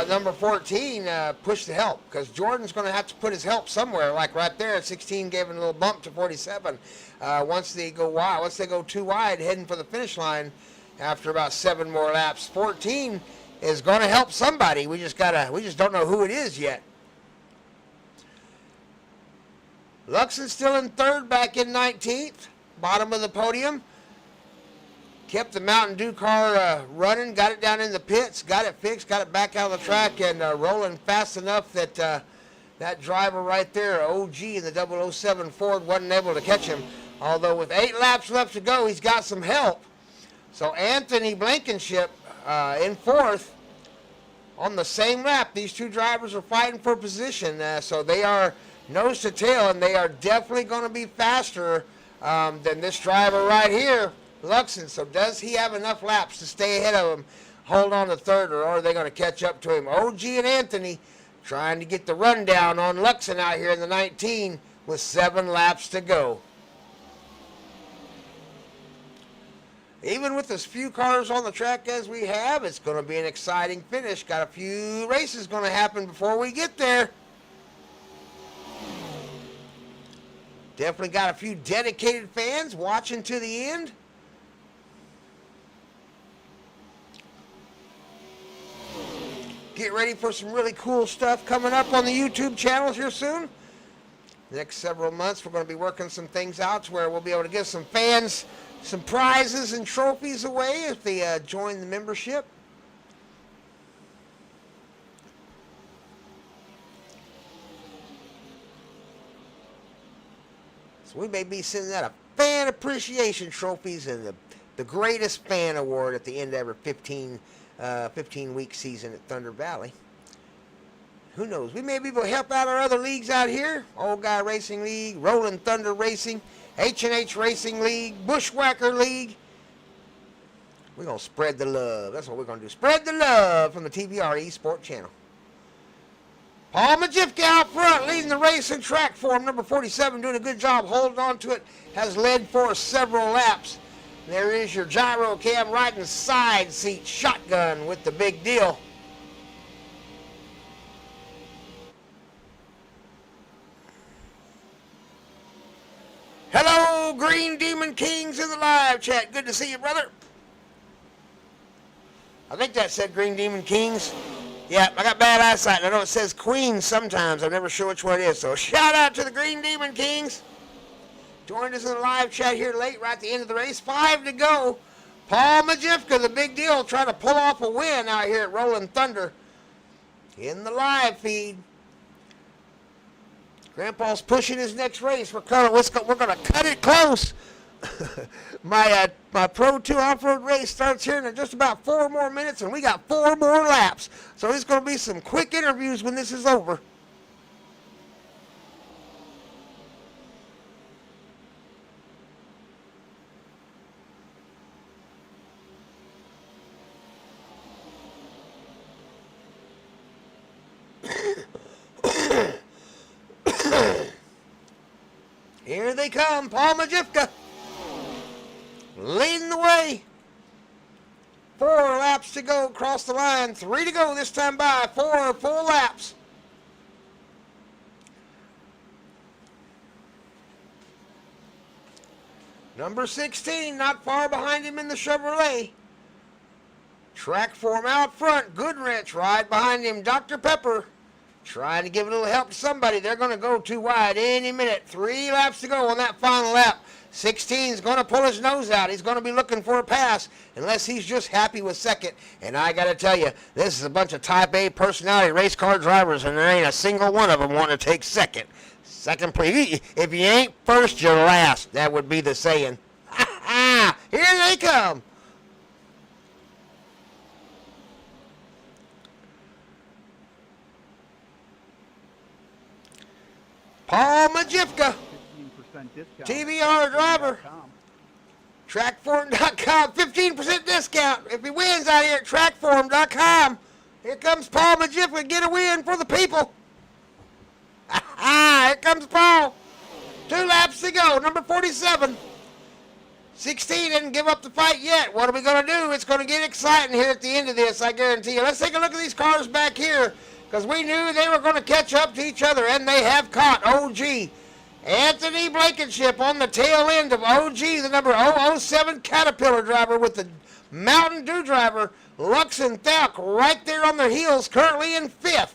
number 14 push the help? Because Jordan's going to have to put his help somewhere, like right there. 16 gave him a little bump to 47. Once they go wide, once they go too wide, heading for the finish line after about 7 more laps, 14 is going to help somebody. We just don't know who it is yet. Luxon's still in 3rd, back in 19th, bottom of the podium. Kept the Mountain Dew car running, got it down in the pits, got it fixed, got it back out of the track, and rolling fast enough that that driver right there, OG in the 007 Ford, wasn't able to catch him. Although with 8 laps left to go, he's got some help. So Anthony Blankenship in 4th, on the same lap. These two drivers are fighting for position, so they are nose to tail, and they are definitely going to be faster than this driver right here, Luxon. So does he have enough laps to stay ahead of him, hold on to third, or are they going to catch up to him? OG and Anthony trying to get the rundown on Luxon out here in the 19 with 7 laps to go. Even with as few cars on the track as we have, it's going to be an exciting finish. Got a few races going to happen before we get there. Definitely got a few dedicated fans watching to the end. Get ready for some really cool stuff coming up on the YouTube channels here soon. The next several months, we're going to be working some things out to where we'll be able to give some fans some prizes and trophies away if they join the membership. So we may be sending out a fan appreciation trophies and the greatest fan award at the end of every 15-week season at Thunder Valley. Who knows? We may be able to help out our other leagues out here. Old Guy Racing League, Rollin Thunder Racing, H&H Racing League, Bushwhacker League. We're going to spread the love. That's what we're going to do. Spread the love from the TVR-Esports channel. Paul Majivka out front, leading the race in track form. Number 47 doing a good job holding on to it. Has led for several laps. There is your gyro cam riding side seat shotgun with the big deal. Hello, Green Demon Kings in the live chat. Good to see you, brother. I think that said Green Demon Kings. Yeah, I got bad eyesight. I know it says Queens sometimes. I'm never sure which one it is. So shout out to the Green Demon Kings. Joined us in the live chat here late, right at the end of the race. 5 to go. Paul Majivka, the big deal, trying to pull off a win out here at Rollin Thunder in the live feed. Grandpa's pushing his next race. We're going to cut it close. My Pro 2 off-road race starts here in just about 4 more minutes, and we got 4 more laps. So there's going to be some quick interviews when this is over. Here they come, Paul Majivka leading the way. 4 laps to go across the line. 3 to go this time by. 4 full laps. Number 16 not far behind him in the Chevrolet. Track form out front. Goodwrench right behind him. Dr. Pepper trying to give a little help to somebody. They're going to go too wide any minute. 3 laps to go on that final lap. 16 is going to pull his nose out. He's going to be looking for a pass unless he's just happy with second. And I got to tell you, this is a bunch of Type A personality race car drivers, and there ain't a single one of them wanting to take second. Second, please. If you ain't first, you're last. That would be the saying. Here they come. Paul Majivka, TVR driver, trackform.com, 15% discount if he wins out here at trackform.com. Here comes Paul Majivka, get a win for the people. Here comes Paul. 2 laps to go, number 47. 16 didn't give up the fight yet. What are we going to do? It's going to get exciting here at the end of this, I guarantee you. Let's take a look at these cars back here, because we knew they were going to catch up to each other, and they have caught. OG Anthony Blankenship on the tail end of OG, the number 007 Caterpillar driver with the Mountain Dew driver, Lux and Thalk, right there on their heels, currently in 5th.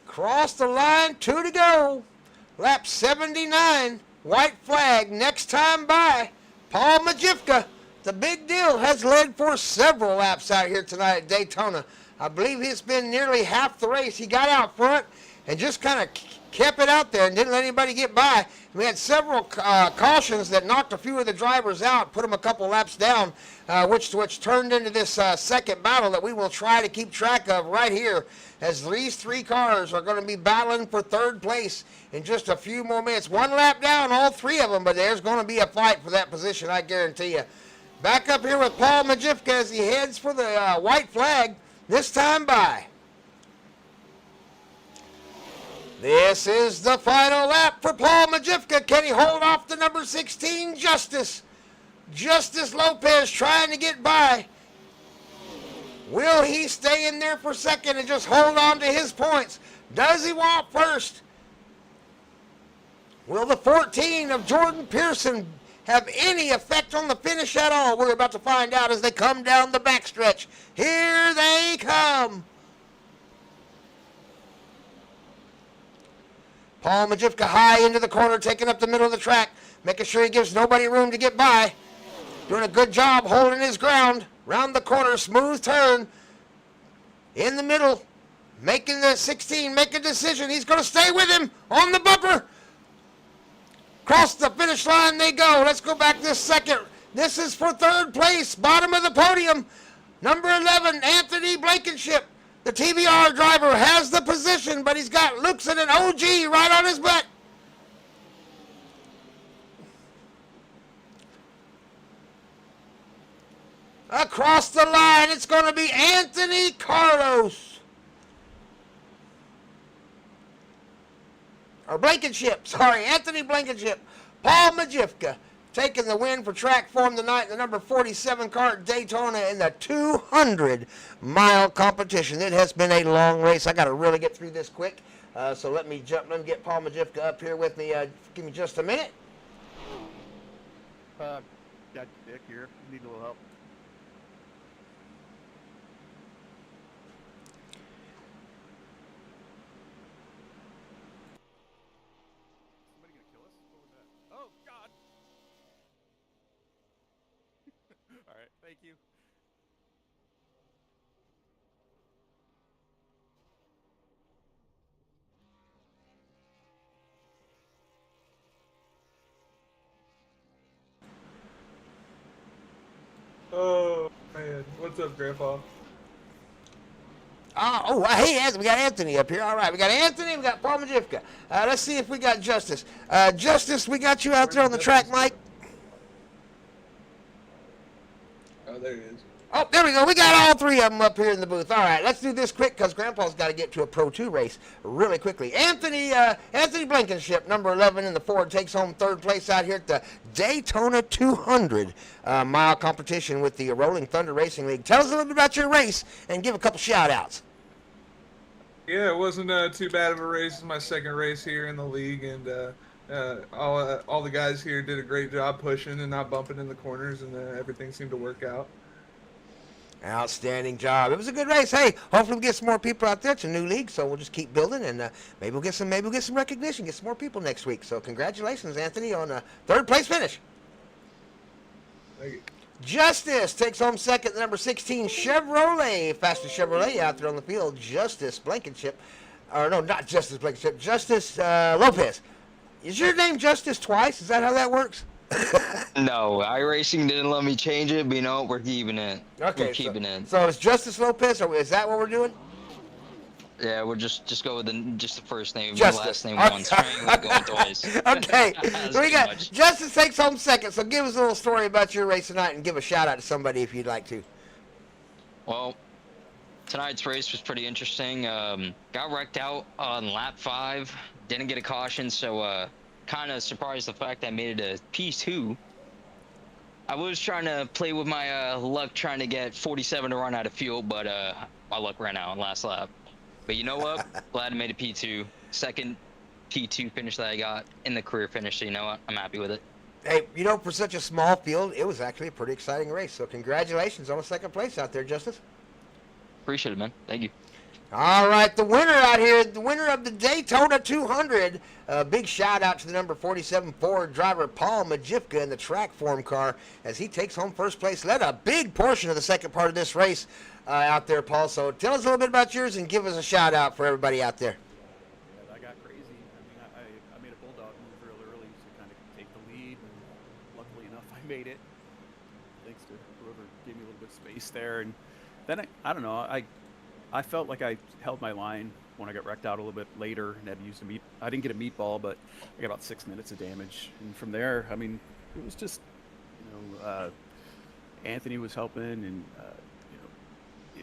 Cross the line, 2 to go. Lap 79. White flag, next time by. Paul Majivka, the big deal, has led for several laps out here tonight at Daytona. I believe he's been nearly half the race. He got out front, and just kind of kept it out there and didn't let anybody get by. We had several cautions that knocked a few of the drivers out, put them a couple laps down, which turned into this second battle that we will try to keep track of right here, as these three cars are going to be battling for third place in just a few more minutes. One lap down, all three of them, but there's going to be a fight for that position, I guarantee you. Back up here with Paul Majivka as he heads for the white flag, this time by. This is the final lap for Paul Majivka. Can he hold off the number 16, Justice? Justice Lopez trying to get by. Will he stay in there for second and just hold on to his points? Does he want first? Will the 14 of Jordan Pearson have any effect on the finish at all? We're about to find out as they come down the backstretch. Here they come. Paul Majivka high into the corner, taking up the middle of the track, making sure he gives nobody room to get by. Doing a good job holding his ground. Round the corner, smooth turn. In the middle, making the 16, make a decision. He's going to stay with him on the bumper. Across the finish line they go. Let's go back this second. This is for third place, bottom of the podium. Number 11, Anthony Blankenship. The TVR driver has the position, but he's got Luxon and OG right on his butt. Across the line, it's going to be Anthony Carlos. Or Blankenship, sorry, Anthony Blankenship. Paul Majivka taking the win for track form tonight in the number 47 car at Daytona in the 200-mile competition. It has been a long race. I got to really get through this quick. So let me get Paul Majivka up here with me. Give me just a minute. Got Dick here. Need a little help. Somebody gonna kill us? What was that? Oh God! All right, thank you. Oh man, what's up, Grandpa? Hey, we got Anthony up here. All right, we got Anthony, we got Paul Majivka. Let's see if we got Justice. Justice, we got you out there on the track, Mike. Oh, there he is. Oh, there we go. We got all three of them up here in the booth. All right, let's do this quick because Grandpa's got to get to a Pro 2 race really quickly. Anthony Blankenship, number 11 in the Ford, takes home third place out here at the Daytona 200-mile competition with the Rolling Thunder Racing League. Tell us a little bit about your race and give a couple shout-outs. Yeah, it wasn't too bad of a race. It's my second race here in the league, and all the guys here did a great job pushing and not bumping in the corners, and everything seemed to work out. Outstanding job. It was a good race. Hey, hopefully we get some more people out there. It's a new league, so we'll just keep building, and maybe we'll get some recognition, get some more people next week. So congratulations, Anthony, on a third place finish. Thank you. Justice takes home second, the number 16 Chevrolet, fastest Chevrolet out there on the field. Justice Blankenship, or no, not Justice Blankenship, Justice Lopez. Is your name Justice twice? Is that how that works? No, iRacing didn't let me change it, but you know, we're keeping it. Okay, we're keeping it. So it's Justice Lopez, or is that what we're doing? Yeah, we'll just go with the first name, Justice. last name once. We're going twice. Okay, That's we too got much. Justice takes home second. So give us a little story about your race tonight, and give a shout out to somebody if you'd like to. Well, tonight's race was pretty interesting. Got wrecked out on lap 5. Didn't get a caution, so kind of surprised the fact I made it a P2. I was trying to play with my luck, trying to get 47 to run out of fuel, but my luck ran out on last lap. But you know what? Glad I made a P2. Second P2 finish that I got in the career finish, so you know what? I'm happy with it. Hey, you know, for such a small field, it was actually a pretty exciting race. So congratulations on the second place out there, Justice. Appreciate it, man. Thank you. All right, the winner out here, the winner of the Daytona 200. Big shout out to the number 47 Ford driver, Paul Majivka, in the track form car as he takes home first place. Led a big portion of the second part of this race out there, Paul. So tell us a little bit about yours and give us a shout out for everybody out there. made it. Thanks to whoever gave me a little bit of space there. And then I don't know. I felt like I held my line when I got wrecked out a little bit later and had to use I didn't get a meatball, but I got about 6 minutes of damage. And from there, I mean, it was just, Anthony was helping, and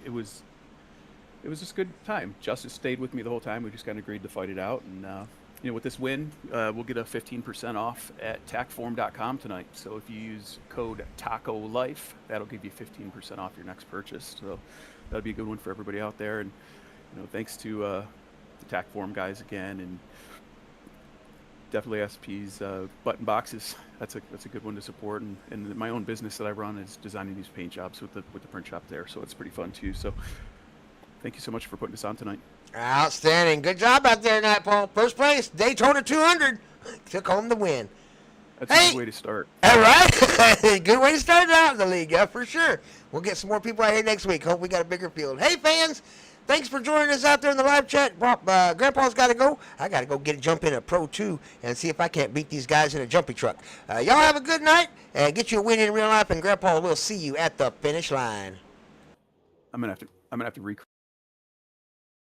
it was just a good time. Justice stayed with me the whole time. We just kind of agreed to fight it out, and with this win, we'll get a 15% off at tacform.com tonight. So if you use code TACOLIFE, that'll give you 15% off your next purchase. So that'll be a good one for everybody out there. And thanks to the TACForm guys again, and definitely SP's button boxes. That's a good one to support. And my own business that I run is designing these paint jobs with the print shop there. So it's pretty fun too. So thank you so much for putting this on tonight. Outstanding. Good job out there tonight, Paul. First place, Daytona 200. Took home the win. That's a good way to start. All right. Good way to start it out in the league, yeah, for sure. We'll get some more people out here next week. Hope we got a bigger field. Hey, fans, thanks for joining us out there in the live chat. Grandpa's got to go. I got to go jump in a Pro 2 and see if I can't beat these guys in a jumpy truck. Y'all have a good night and get you a win in real life, and Grandpa will see you at the finish line. I'm gonna have to